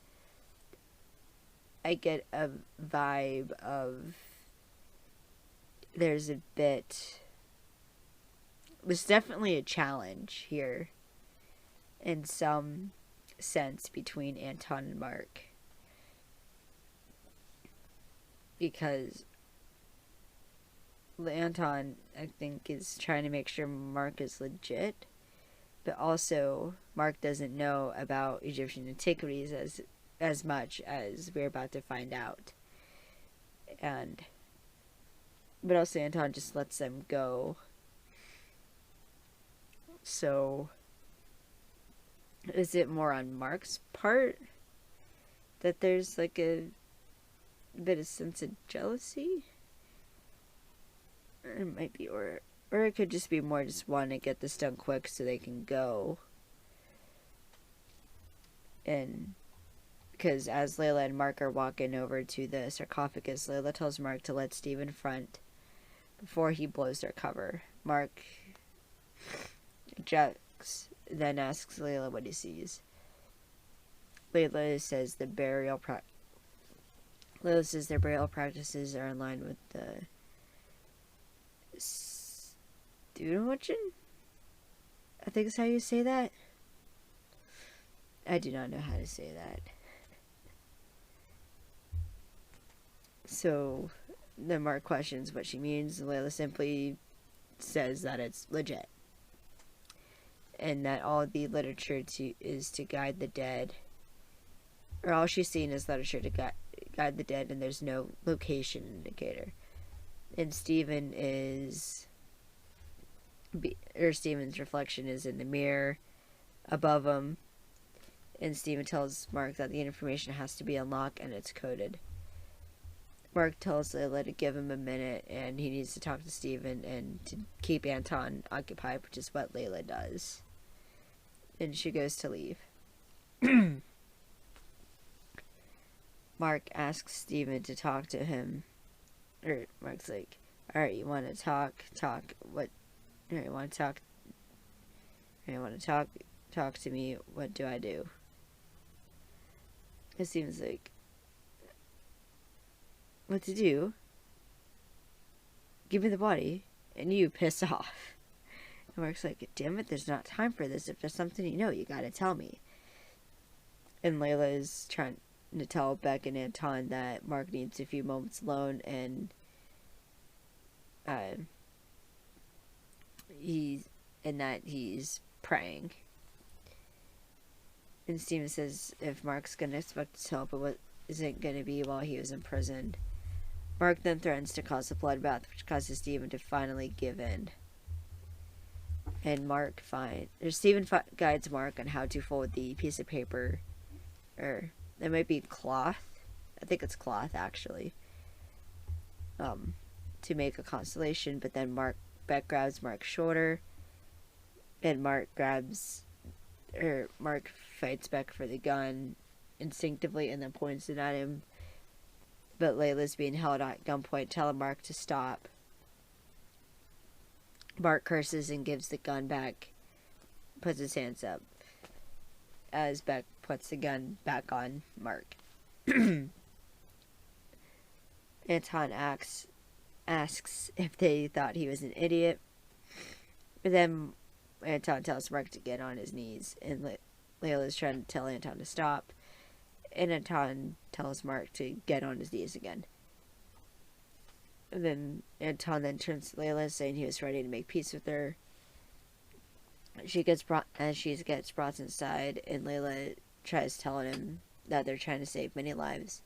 I get a vibe of there's definitely a challenge here in some sense between Anton and Mark. Because Anton, I think, is trying to make sure Mark is legit, but also Mark doesn't know about Egyptian antiquities as much as we're about to find out. But also Anton just lets them go. So, is it more on Mark's part that there's like a bit of sense of jealousy? Or it might be, or it could just be more just wanting to get this done quick so they can go. And because as Layla and Mark are walking over to the sarcophagus, Layla tells Mark to let Steve in front before he blows their cover. Mark objects, then asks Layla what he sees. Layla says their burial practices are in line with the Studentwatchen? I think is how you say that. I do not know how to say that. So, then Mark questions what she means. Layla simply says that it's legit. And that all the literature is to guide the dead. Or all she's seen is literature to guide the dead, and there's no location indicator. And Steven's reflection is in the mirror above him. And Steven tells Mark that the information has to be unlocked and it's coded. Mark tells Layla to give him a minute and he needs to talk to Steven and to keep Anton occupied, which is what Layla does. And she goes to leave. Mark asks Steven to talk to him. Or Mark's like, alright, you want to talk? What? Alright, you want to talk? Alright, you want to talk to me? What do I do? It seems like, what to do? Give me the body, and you piss off. And Mark's like, damn it, there's not time for this. If there's something you know, you gotta tell me. And Layla is trying to tell Beck and Anton that Mark needs a few moments alone, and he's praying. And Steven says if Mark's gonna expect his help, it isn't gonna be while he was imprisoned. Mark then threatens to cause a bloodbath, which causes Steven to finally give in. And Steven guides Mark on how to fold the piece of paper, or it might be cloth. I think it's cloth actually. To make a constellation, but then Beck grabs Mark's shoulder, and Mark fights Beck for the gun instinctively and then points it at him. But Layla's being held at gunpoint, telling Mark to stop. Mark curses and gives the gun back, puts his hands up, as Beck puts the gun back on Mark. Anton asks if they thought he was an idiot. But then Anton tells Mark to get on his knees, and Layla's trying to tell Anton to stop. And Anton tells Mark to get on his knees again. And then Anton then turns to Layla, saying he was ready to make peace with her. She gets brought inside, and Layla tries telling him that they're trying to save many lives.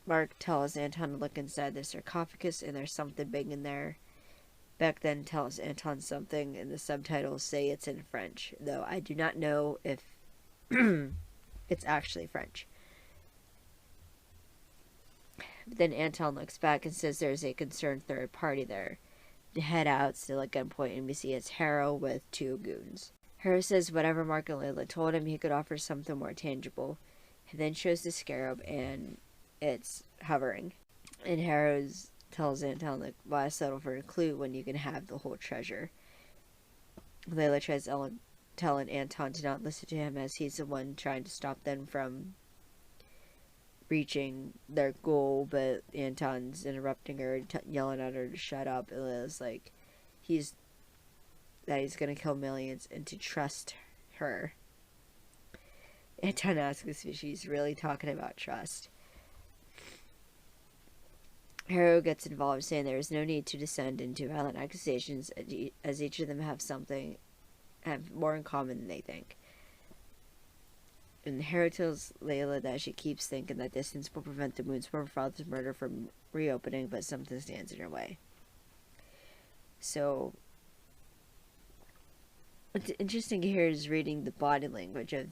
Mark tells Anton to look inside the sarcophagus, and there's something big in there. Beck then tells Anton something, and the subtitles say it's in French, though I do not know if it's actually French. But then Anton looks back and says there's a concerned third party there. They head out, still at gunpoint, and we see it's Harrow with 2 goons. Harrow says whatever Marc and Layla told him, he could offer something more tangible. He then shows the scarab, and it's hovering. And Harrow tells Anton, like, why settle for a clue when you can have the whole treasure? Layla tries telling Anton to not listen to him, as he's the one trying to stop them from reaching their goal, but Anton's interrupting her, yelling at her to shut up. And Layla's like, he's gonna kill millions, and to trust her. Anton asks if she's really talking about trust. Harrow gets involved, saying there is no need to descend into violent accusations, as each of them have more in common than they think. And Harrow tells Layla that she keeps thinking that distance will prevent the wounds from her father's murder from reopening, but something stands in her way. So, what's interesting here is reading the body language of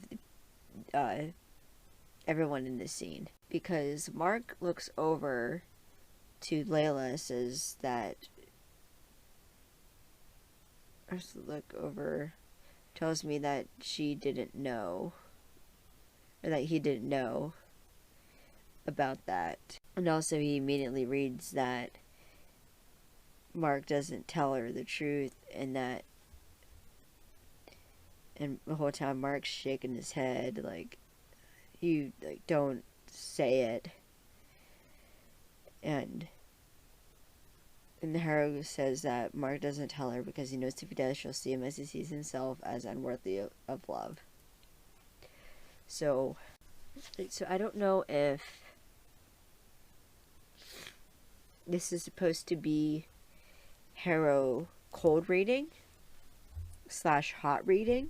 everyone in this scene, because Marc looks over to Layla, says that tells me that she didn't know, or that he didn't know about that. And also he immediately reads that Marc doesn't tell her the truth, and the whole time Marc's shaking his head like, you, like, don't say it. And Harrow says that Marc doesn't tell her because he knows if he does, she'll see him as he sees himself, as unworthy of love. So I don't know if this is supposed to be Harrow cold reading / hot reading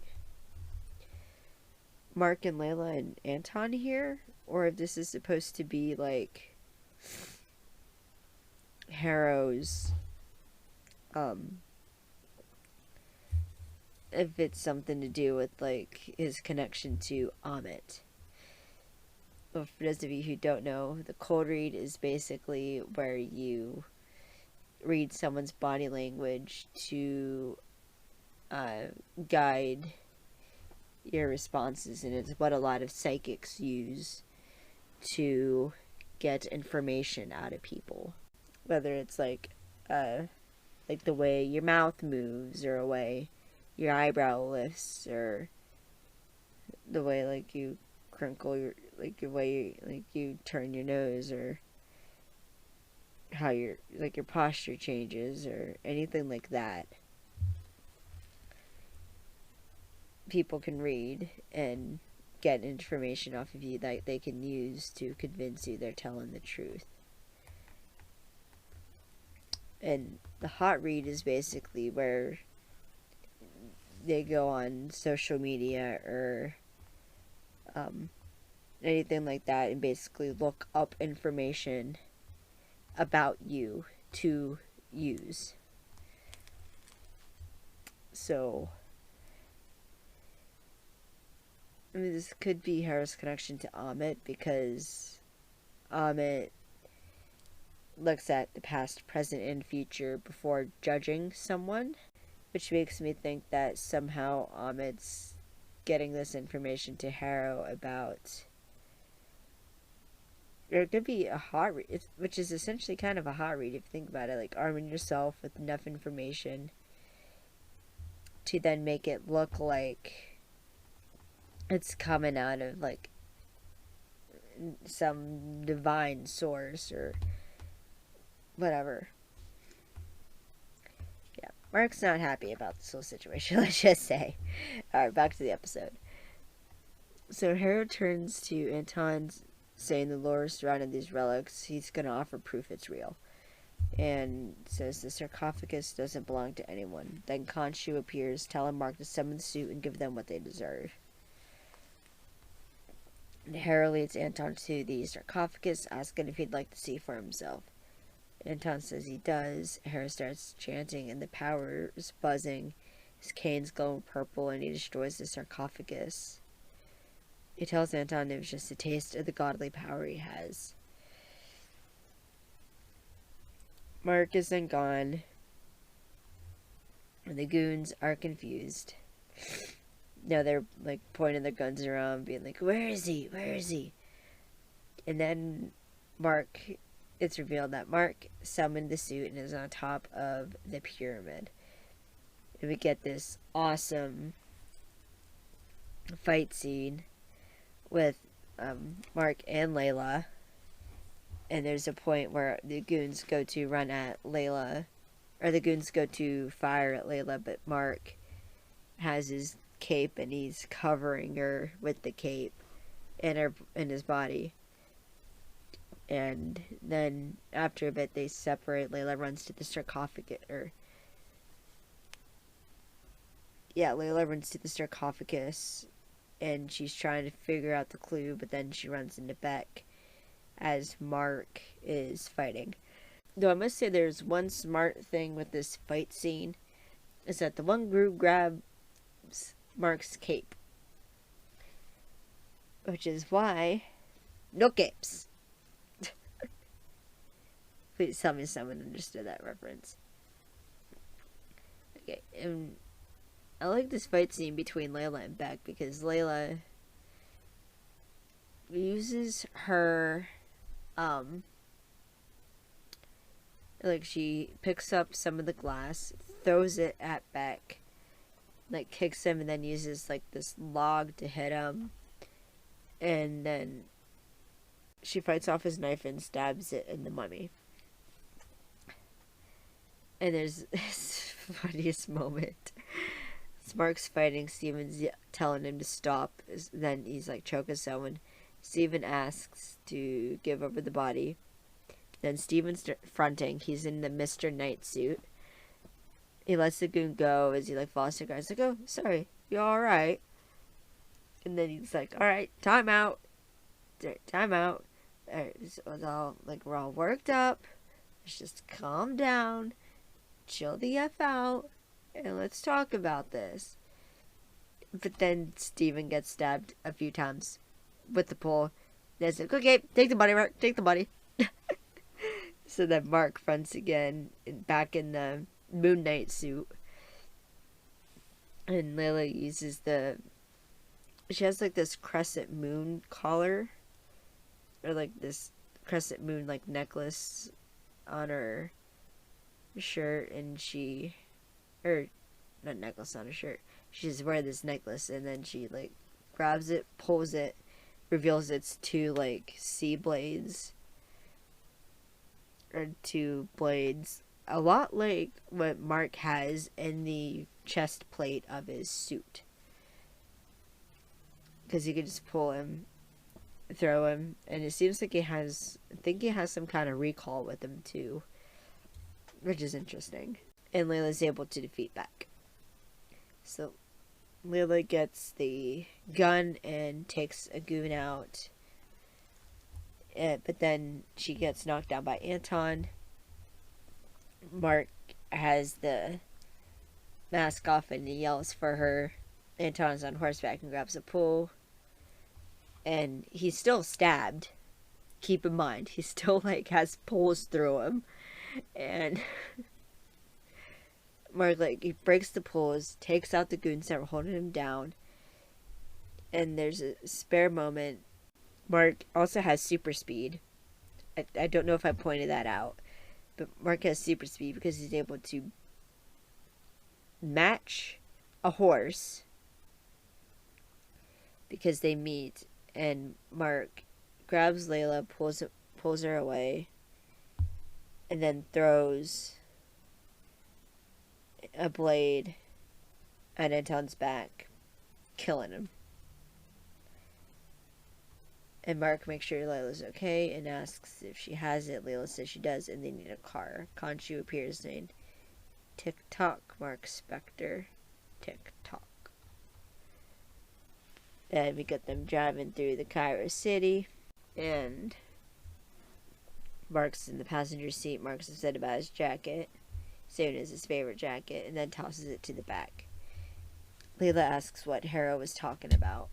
Marc and Layla and Anton here, or if this is supposed to be like Harrow's, if it's something to do with like his connection to Amit. But for those of you who don't know, the cold read is basically where you read someone's body language to guide your responses, and it's what a lot of psychics use to get information out of people, whether it's like the way your mouth moves, or a way your eyebrow lifts, or the way like you crinkle your, like your way like you turn your nose, or how your posture changes, or anything like that. People can read and get information off of you that they can use to convince you they're telling the truth. And the hot read is basically where they go on social media or anything like that and basically look up information about you to use. So, I mean, this could be Harrow's connection to Amit, because Amit looks at the past, present, and future before judging someone, which makes me think that somehow Amit's getting this information to Harrow about. There could be a hot read, which is essentially kind of a hot read if you think about it, like arming yourself with enough information to then make it look like it's coming out of like some divine source or whatever. Yeah, Marc's not happy about this whole situation, let's just say. Alright, back to the episode. So Harrow turns to Anton, saying the lore surrounding these relics, he's going to offer proof it's real. And says the sarcophagus doesn't belong to anyone. Then Khonshu appears, telling Marc to summon the suit and give them what they deserve. And Harrow leads Anton to the sarcophagus, asking if he'd like to see for himself. Anton says he does. Harrow starts chanting and the power is buzzing. His cane's glowing purple and he destroys the sarcophagus. He tells Anton it was just a taste of the godly power he has. Marc is then gone, and the goons are confused. Now they're like pointing their guns around, being like, "Where is he? Where is he?" And then it's revealed that Marc summoned the suit and is on top of the pyramid. And we get this awesome fight scene with Marc and Layla. And there's a point where the goons go to run at Layla, or the goons go to fire at Layla, but Marc has his cape and he's covering her with the cape in his body. And then after a bit they separate. Layla runs to the sarcophagus, Layla runs to the sarcophagus and she's trying to figure out the clue, but then she runs into Beck as Marc is fighting. Though I must say there's one smart thing with this fight scene, is that the one group grabs Marc's cape. Which is why no capes. Please tell me someone understood that reference. Okay, and I like this fight scene between Layla and Beck because Layla uses her she picks up some of the glass, throws it at Beck, like kicks him, and then uses like this log to hit him, and then she fights off his knife and stabs it in the mummy. And there's this funniest moment. Marc's fighting, Steven's telling him to stop, then he's like choking someone. Steven asks to give over the body. Then Steven's fronting. He's in the Mr. Knight suit. He lets the goon go as he like falls to the ground. He's like, "Oh, sorry, you alright?" And then he's like, "Alright, time out. Time out." We're all worked up. Let's just calm down, chill the F out, and let's talk about this. But then Steven gets stabbed a few times with the pole. There's like, "Okay, take the body, Marc, take the body." So then Marc fronts again, back in the Moon Knight suit. And Layla uses she has like this crescent moon collar, or like this crescent moon like necklace on her shirt, and not necklace on her shirt. She's wearing this necklace, and then she like grabs it, pulls it, reveals it's two sea blades, or two blades, a lot like what Marc has in the chest plate of his suit, because you could just pull him, throw him, and it seems like he has some kind of recall with him too, which is interesting. And Layla's able to defeat Beck. So Layla gets the gun and takes a goon out. But then she gets knocked down by Anton. Marc has the mask off and he yells for her. Anton's on horseback and grabs a pole. And he's still stabbed. Keep in mind, he still has poles through him. And Marc he breaks the poles, takes out the goons that were holding him down. And there's a spare moment. Marc also has super speed. I don't know if I pointed that out, but Marc has super speed because he's able to match a horse because they meet, and Marc grabs Layla, pulls her away, and then throws a blade at Anton's back, killing him. And Marc makes sure Layla's okay and asks if she has it. Layla says she does, and they need a car. Khonshu appears saying, "Tick-tock, Marc Spector. Tick-tock." And we got them driving through the Cairo city. And Mark's in the passenger seat. Mark's upset about his jacket, saying it's his favorite jacket, and then tosses it to the back. Layla asks what Harrow was talking about.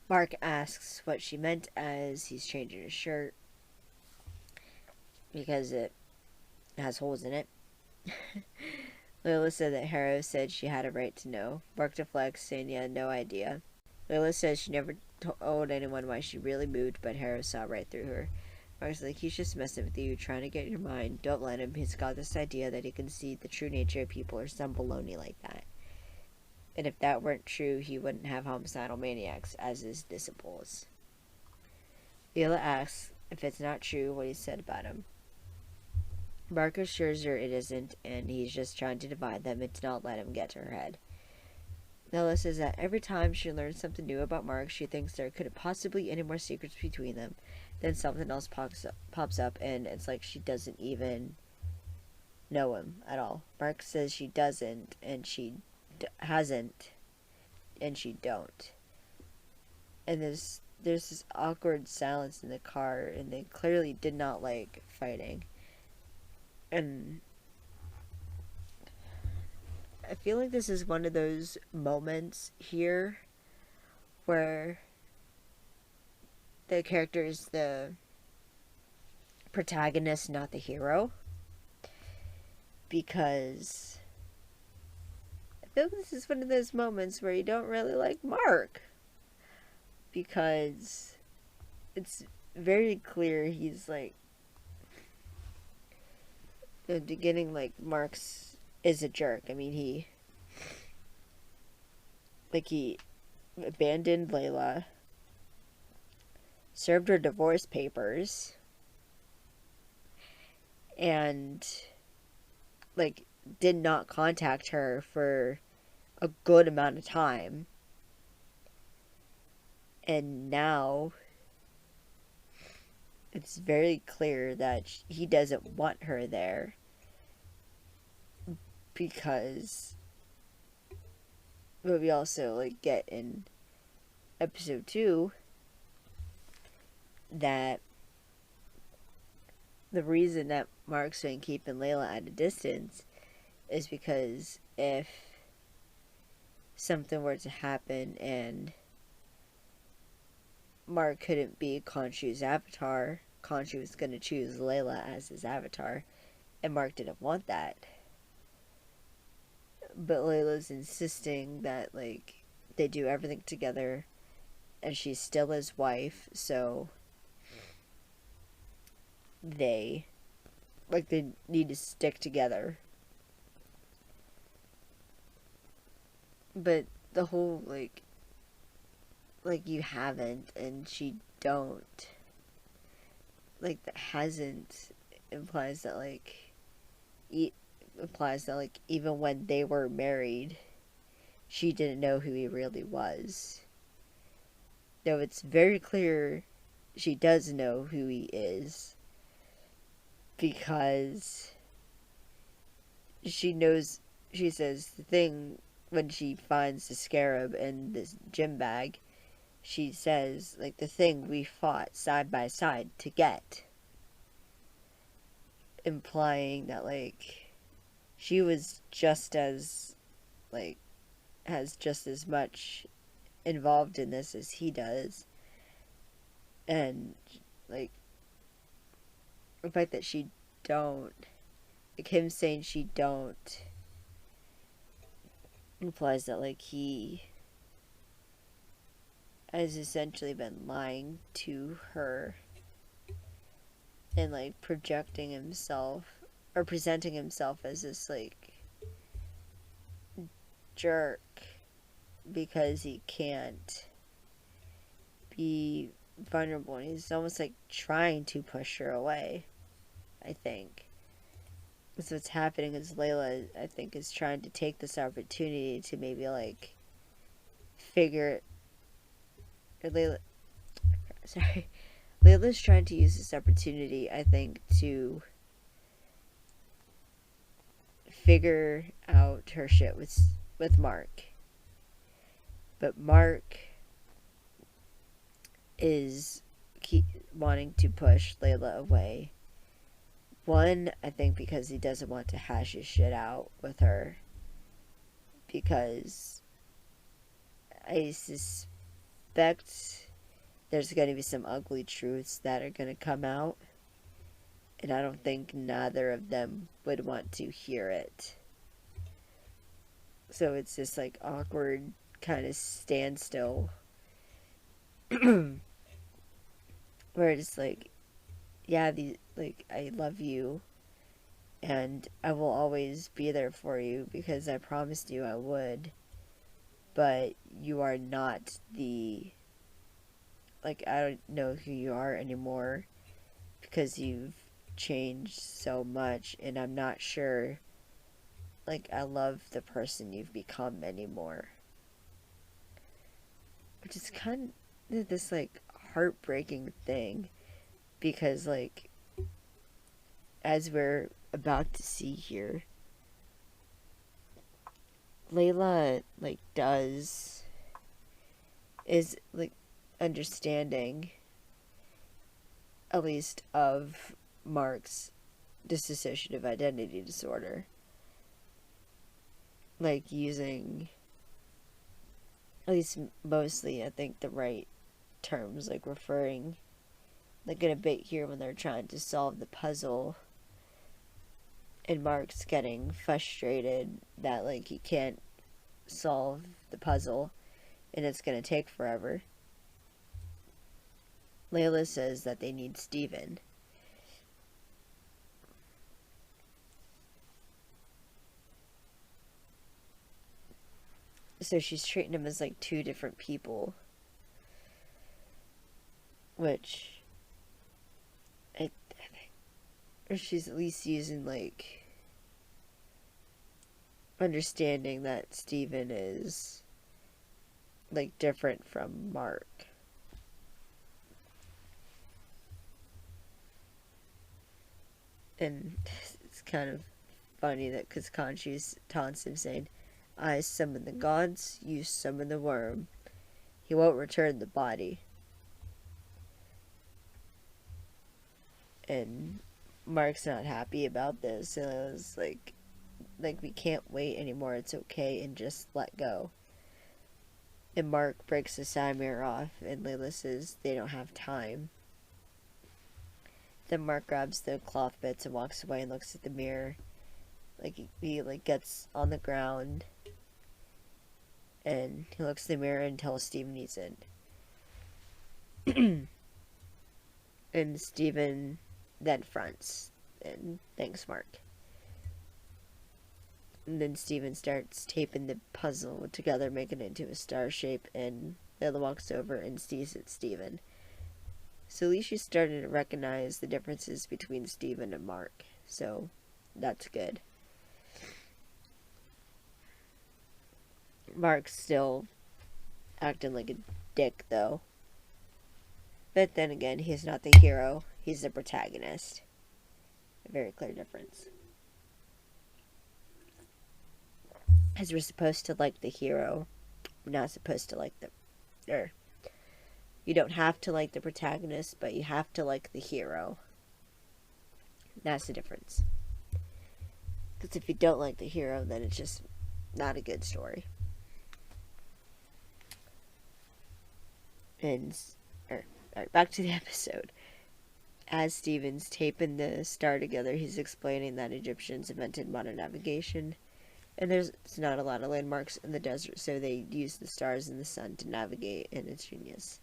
Mark asks what she meant as he's changing his shirt because it has holes in it. Layla said that Harrow said she had a right to know. Mark deflects, saying he had no idea. Layla says she never told anyone why she really moved, but Harrow saw right through her. Mark's like, he's just messing with you, trying to get in your mind. Don't let him. He's got this idea that he can see the true nature of people or some baloney like that. And if that weren't true, he wouldn't have homicidal maniacs as his disciples. Layla asks if it's not true what he said about him. Mark assures her it isn't, and he's just trying to divide them and to not let him get to her head. Layla says that every time she learns something new about Mark, she thinks there couldn't possibly be any more secrets between them. Then something else pops up, and it's like she doesn't even know him at all. Mark says she doesn't, and she hasn't, and she don't. And there's this awkward silence in the car, and they clearly did not like fighting. And I feel like this is one of those moments here where the character is the protagonist, not the hero. Because I feel like this is one of those moments where you don't really like Mark. Because it's very clear he's like, in the beginning, like, Mark's is a jerk. I mean, he abandoned Layla, served her divorce papers, and, like, did not contact her for a good amount of time. And now it's very clear that he doesn't want her there because what we also like get in episode 2 that the reason that Mark's been keeping Layla at a distance is because if something were to happen and Mark couldn't be Khonshu's avatar, Khonshu was going to choose Layla as his avatar, and Mark didn't want that. But Layla's insisting that, like, they do everything together, and she's still his wife, so they need to stick together. But the whole, like, you haven't, and she don't, like, that hasn't implies that, like, even when they were married, she didn't know who he really was. Though it's very clear she does know who he is, because she knows, she says the thing when she finds the scarab in this gym bag, she says, like, the thing we fought side by side to get. Implying that, like, she was just as, like, has just as much involved in this as he does. And, like, the fact that she don't, like, him saying she don't, implies that, like, he has essentially been lying to her and, like, projecting himself or presenting himself as this, like, jerk because he can't be vulnerable, and he's almost like trying to push her away. I think so. What's happening is Layla, I think, is trying to take this opportunity to maybe, like, figure, or Layla's trying to use this opportunity, I think, to figure out her shit with Mark. But Mark is keep wanting to push Layla away. One, I think because he doesn't want to hash his shit out with her. Because I suspect there's going to be some ugly truths that are going to come out. And I don't think neither of them would want to hear it. So it's this like awkward kind of standstill. Where it's like, yeah, I love you. And I will always be there for you because I promised you I would. But you are not I don't know who you are anymore because you've changed so much, and I'm not sure, I love the person you've become anymore. Which is kind of this, heartbreaking thing because, as we're about to see here, Layla, is understanding, at least, of Mark's dissociative identity disorder. Using, at least mostly, I think, the right terms, referring, in a bit here when they're trying to solve the puzzle, and Mark's getting frustrated that, he can't solve the puzzle, and it's gonna take forever. Layla says that they need Steven. So she's treating him as, two different people. Which, I think, or she's at least using, understanding that Steven is, different from Mark. And it's kind of funny that because Khonshu's taunts him saying, I summon the gods, you summon the worm. He won't return the body. And Mark's not happy about this. And it was like we can't wait anymore. It's okay, and just let go. And Mark breaks the side mirror off, and Layla says they don't have time. Then Mark grabs the cloth bits and walks away and looks at the mirror. He gets on the ground, and he looks in the mirror and tells Steven he's in. And Steven then fronts and thanks Mark. And then Steven starts taping the puzzle together, making it into a star shape, and Layla walks over and sees it's Steven. So at least she's starting to recognize the differences between Steven and Mark. So that's good. Mark's still acting like a dick, though. But then again, he's not the hero. He's the protagonist. A very clear difference. Because we're supposed to like the hero. We're not supposed to like you don't have to like the protagonist, but you have to like the hero. That's the difference. Because if you don't like the hero, then it's just not a good story. And, alright, back to the episode. As Steven's taping the star together, he's explaining that Egyptians invented modern navigation. And there's not a lot of landmarks in the desert, so they use the stars and the sun to navigate, and it's genius.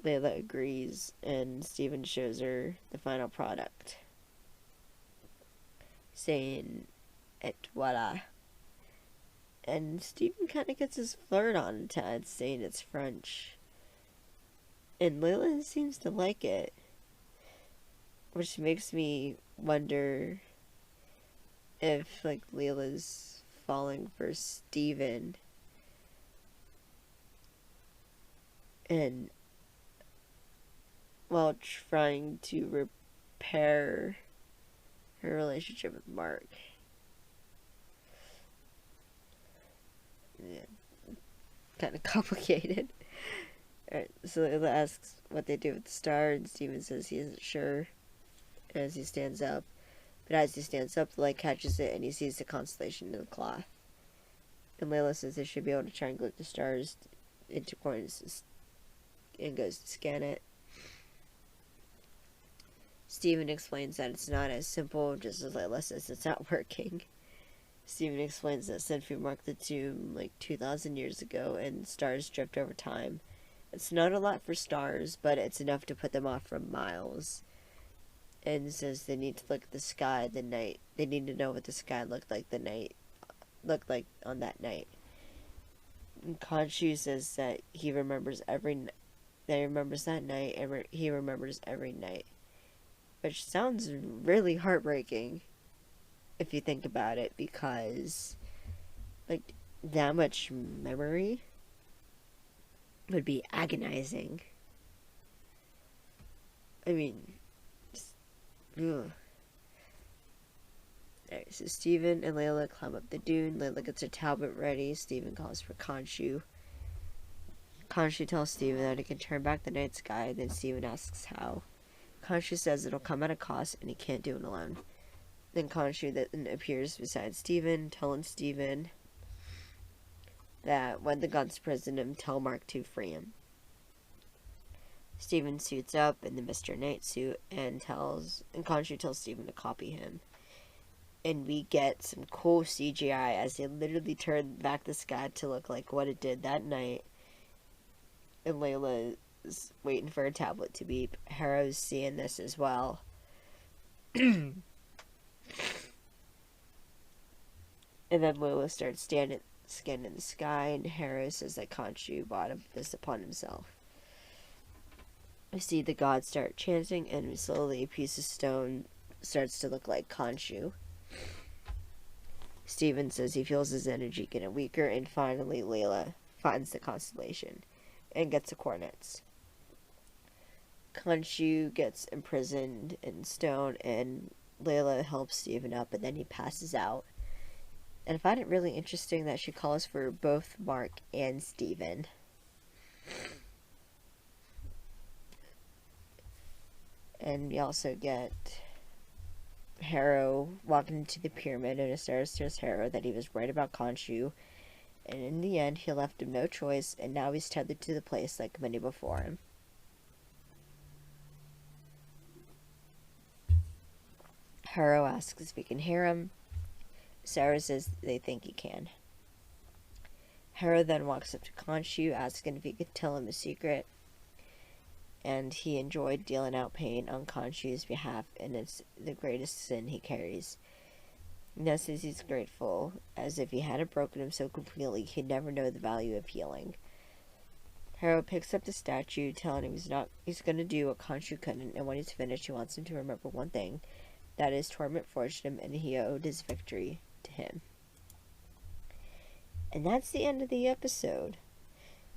Layla agrees, and Steven shows her the final product, saying, et voila. And Steven kind of gets his flirt on a tad, saying it's French. And Layla seems to like it, which makes me wonder if, Layla's falling for Steven. And while trying to repair her relationship with Mark. Yeah. Kind of complicated. So Layla asks what they do with the star, and Steven says he isn't sure as he stands up. But as he stands up, the light catches it, and he sees the constellation in the cloth. And Layla says they should be able to triangulate the stars into coins and goes to scan it. Steven explains that it's not as simple, just as Layla says it's not working. Steven explains that Senfu marked the tomb like 2,000 years ago, and stars drift over time. It's not a lot for stars, but it's enough to put them off for miles. And says they need to look at the sky the night. They need to know what the sky looked like on that night. And Khonshu says that he remembers that night, and he remembers every night. Which sounds really heartbreaking if you think about it, because like that much memory would be agonizing. I mean, ugh. Alright, so Steven and Layla climb up the dune. Layla gets her tablet ready. Steven calls for Khonshu. Khonshu tells Steven that he can turn back the night sky. Then Steven asks how. Khonshu says it'll come at a cost, and he can't do it alone. Then Khonshu then appears beside Steven, telling Steven that when the gods prison him, tell Mark to free him. Steven suits up in the Mr. Knight suit, and Khonshu tells Steven to copy him. And we get some cool CGI as they literally turn back the sky to look like what it did that night. And Layla is waiting for a tablet to beep. Harrow's seeing this as well. And then Layla starts scanning the sky, and Harrow says that Khonshu brought this upon himself. We see the gods start chanting, and slowly a piece of stone starts to look like Khonshu. Steven says he feels his energy getting weaker, and finally Layla finds the constellation and gets the coordinates. Khonshu gets imprisoned in stone, and Layla helps Steven up, and then he passes out. And I find it really interesting that she calls for both Mark and Steven. And we also get Harrow walking into the pyramid, and Osiris tells Harrow that he was right about Khonshu, and in the end he left him no choice, and now he's tethered to the place like many before him. Harrow asks if he can hear him. Sarah says they think he can. Harrow then walks up to Khonshu, asking if he could tell him a secret, and he enjoyed dealing out pain on Khonshu's behalf, and it's the greatest sin he carries. Now says he's grateful, as if he hadn't broken him so completely, he'd never know the value of healing. Harrow picks up the statue, telling him he's going to do what Khonshu couldn't, and when he's finished, he wants him to remember one thing, that is, Torment forged him, and he owed his victory to him. And that's the end of the episode.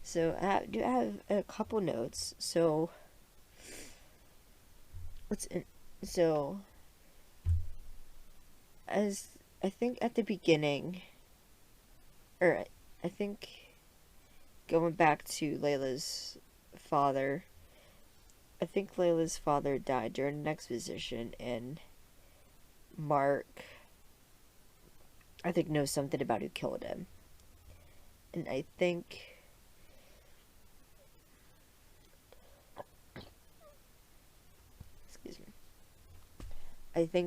So I do have a couple notes. So as I think at the beginning, or I think going back to Layla's father, I think Layla's father died during an exposition, and Mark, I think, knows something about who killed him. And I think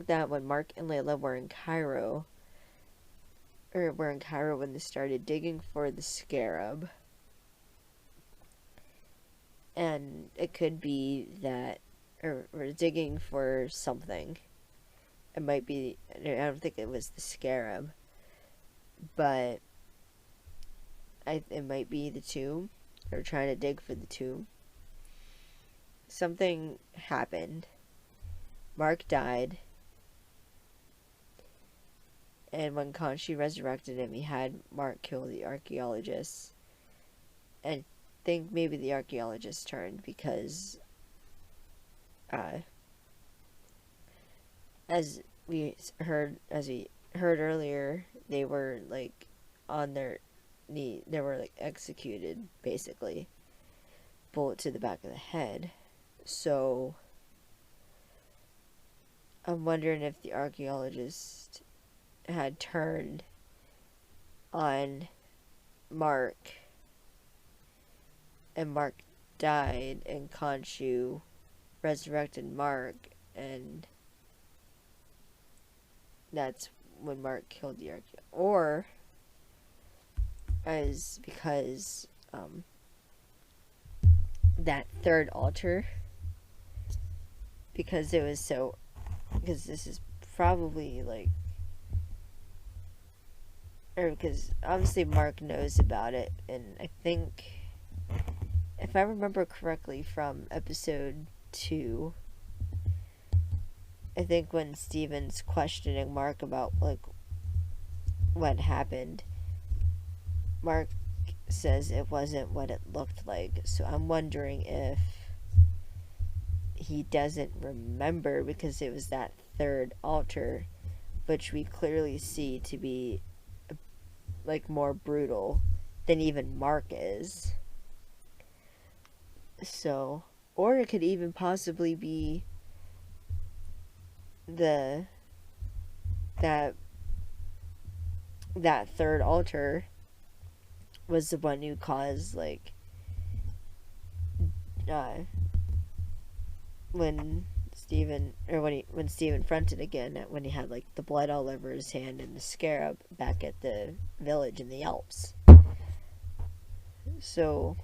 that when Mark and Layla were in Cairo when they started digging for the scarab, and it could be that, or digging for something. It might be, I don't think it was the scarab, but it might be the tomb. They were trying to dig for the tomb. Something happened. Mark died. And when Khonshu resurrected him, he had Mark kill the archaeologists. And I think maybe the archaeologists turned because, as we heard earlier, they were like on their knee. They were like executed, basically. bullet to the back of the head. So I'm wondering if the archaeologist had turned on Mark, and Mark died, and Khonshu resurrected Mark, and that's when Mark killed the archaeologist. Or as because that third altar, because this is probably like, or because obviously Mark knows about it, and I think, if I remember correctly from episode 2, I think when Steven's questioning Mark about like what happened, Mark says it wasn't what it looked like. So I'm wondering if he doesn't remember because it was that third altar, which we clearly see to be like more brutal than even Mark is. So, or it could even possibly be that third altar was the one who caused like when Steven fronted again, when he had like the blood all over his hand and the scarab back at the village in the Alps. So,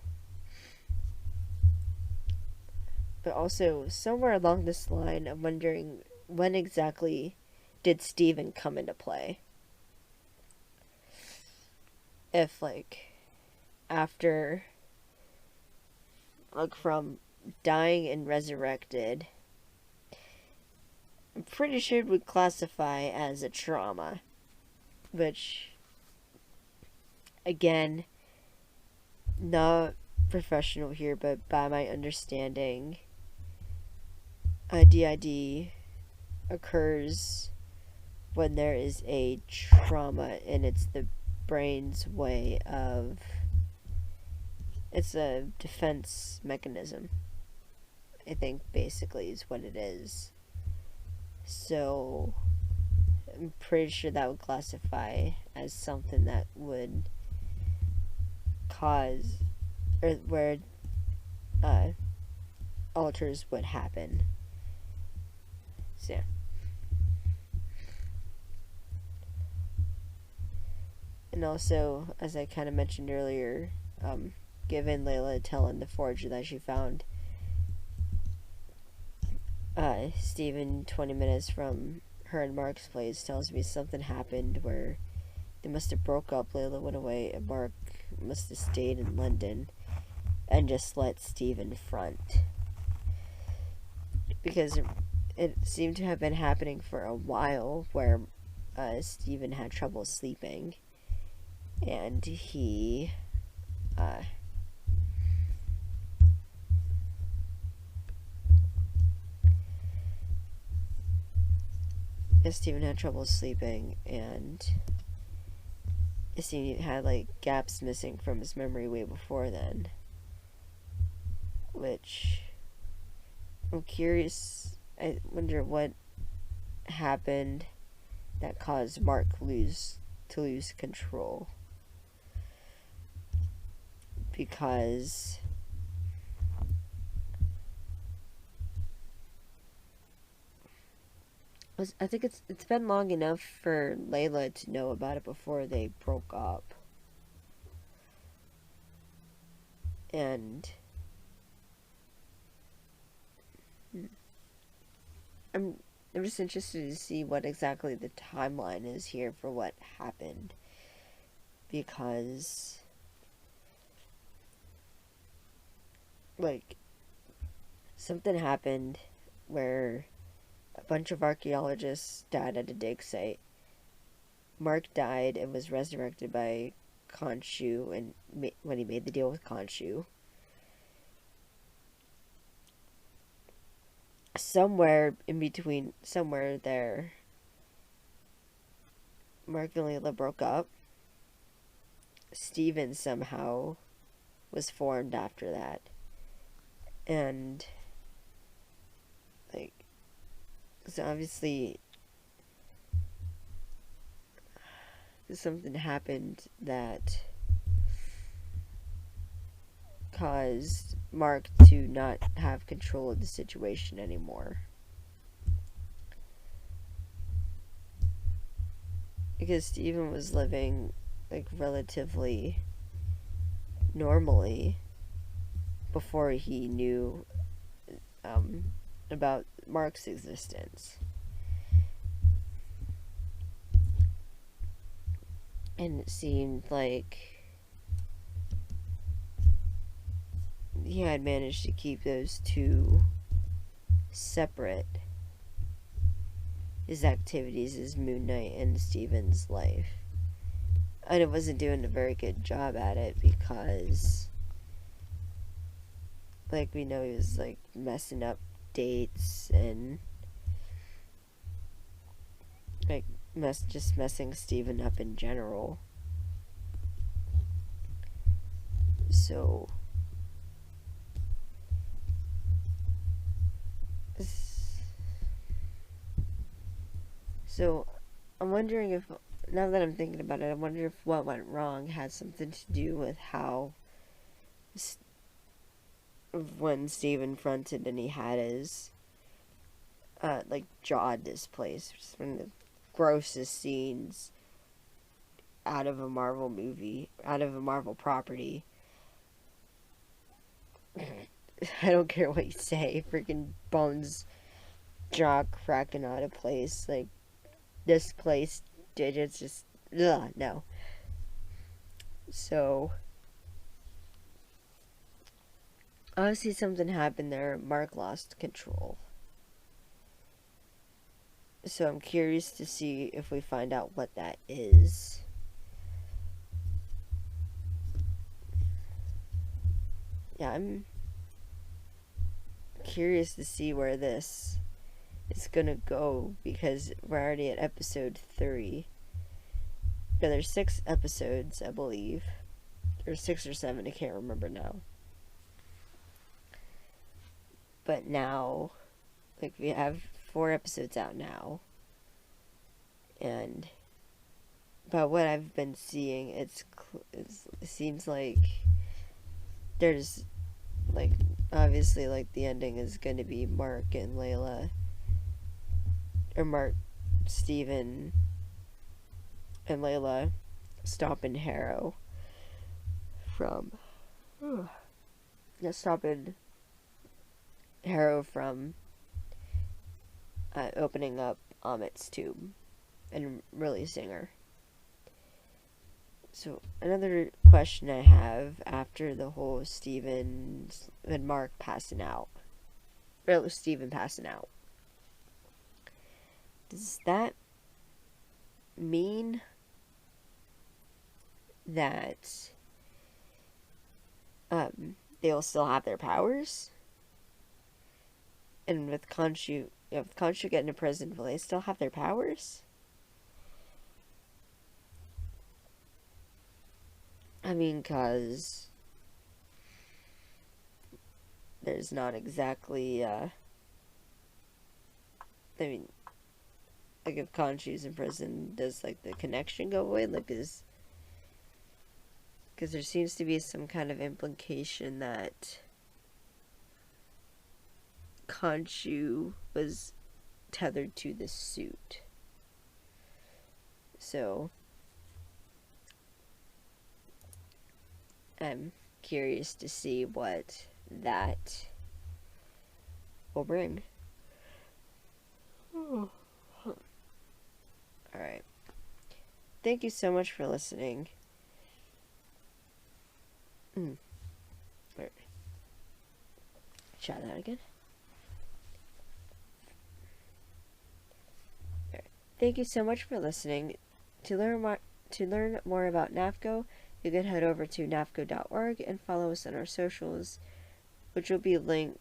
but also somewhere along this line, I'm wondering when exactly did Steven come into play? If like after, like from dying and resurrected, I'm pretty sure it would classify as a trauma, which again, not professional here, but by my understanding, a DID occurs when there is a trauma, and it's the brain's way of, it's a defense mechanism, I think basically is what it is. So I'm pretty sure that would classify as something that would cause, or where altars would happen. So yeah. And also, as I kind of mentioned earlier, given Layla telling the forger that she found Steven 20 minutes from her and Mark's place, tells me something happened where they must have broke up. Layla went away, and Mark must have stayed in London and just let Steven front, because it seemed to have been happening for a while, where Steven had trouble sleeping, and he Steven had trouble sleeping, and he had like gaps missing from his memory way before then, which I'm curious. I wonder what happened that caused Mark to lose control, because I think it's been long enough for Layla to know about it before they broke up. And I'm just interested to see what exactly the timeline is here for what happened, because like something happened where a bunch of archaeologists died at a dig site. Mark died and was resurrected by Khonshu, and when he made the deal with Khonshu. Somewhere in between, somewhere there, Mark and Layla broke up. Steven somehow was formed after that. And, like, so obviously something happened that caused Mark to not have control of the situation anymore. Because Steven was living, like, relatively normally before he knew about Mark's existence. And it seemed like he had managed to keep those two separate. His activities as Moon Knight and Steven's life. And it wasn't doing a very good job at it because, like, we know he was, like, messing up dates and, like, just messing Steven up in general. So, I'm wondering if, now that I'm thinking about it, I wonder if what went wrong had something to do with how, when Steven fronted and he had his, like, jaw displaced. It's one of the grossest scenes out of a Marvel movie, out of a Marvel property. I don't care what you say, freaking Bones' jaw cracking out of place, like, displaced digits, just, ugh, no. So, obviously something happened there. Mark lost control. So I'm curious to see if we find out what that is. Yeah, I'm curious to see where this is gonna go, because we're already at episode 3. No, there's 6 episodes, I believe. Or 6 or 7, I can't remember now. But now, like, we have 4 episodes out now. And by what I've been seeing, it seems like there's, like, obviously, like, the ending is going to be Mark and Layla, or Mark, Steven, and Layla stopping Harrow from, stopping Harrow from opening up Amit's tomb and releasing her. So, another question I have after the whole Steven and Mark passing out, or Steven passing out, does that mean that they'll still have their powers? And with Khonshu getting to prison, will they still have their powers? I mean, cause there's not exactly, I mean, like, if Khonshu's in prison, does, like, the connection go away? Like, because there seems to be some kind of implication that Khonshu was tethered to the suit. So, I'm curious to see what that will bring. Alright. Thank you so much for listening. Alright. Try that again. Alright. Thank you so much for listening. To learn more about NAFCO, you can head over to nafco.org and follow us on our socials, which will be linked,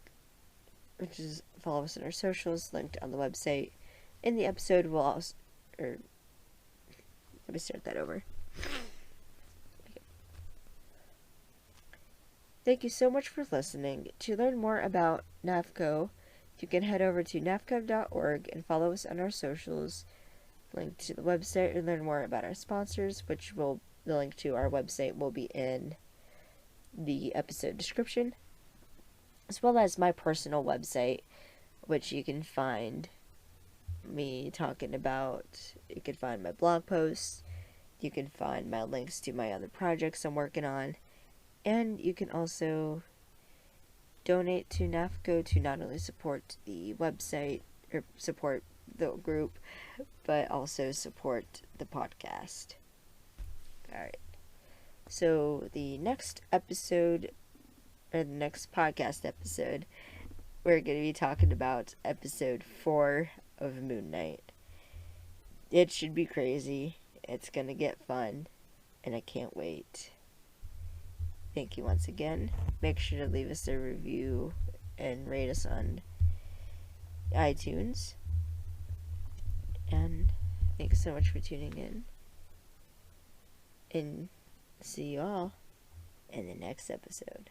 follow us on our socials, linked on the website. In the episode, we'll also, let me start that over. Thank you so much for listening. To learn more about NAFCO, you can head over to nafcom.org and follow us on our socials. Link to the website and learn more about our sponsors, which will the link to our website will be in the episode description, as well as my personal website, which you can find me talking about. You can find my blog posts, you can find my links to my other projects I'm working on, and you can also donate to NAFCO to not only support the website or support the group, but also support the podcast. Alright. So the next episode, or the next podcast episode, we're going to be talking about episode 4 of Moon Knight. It should be crazy. It's going to get fun, and I can't wait. Thank you once again. Make sure to leave us a review and rate us on iTunes. And thanks so much for tuning in. And see you all in the next episode.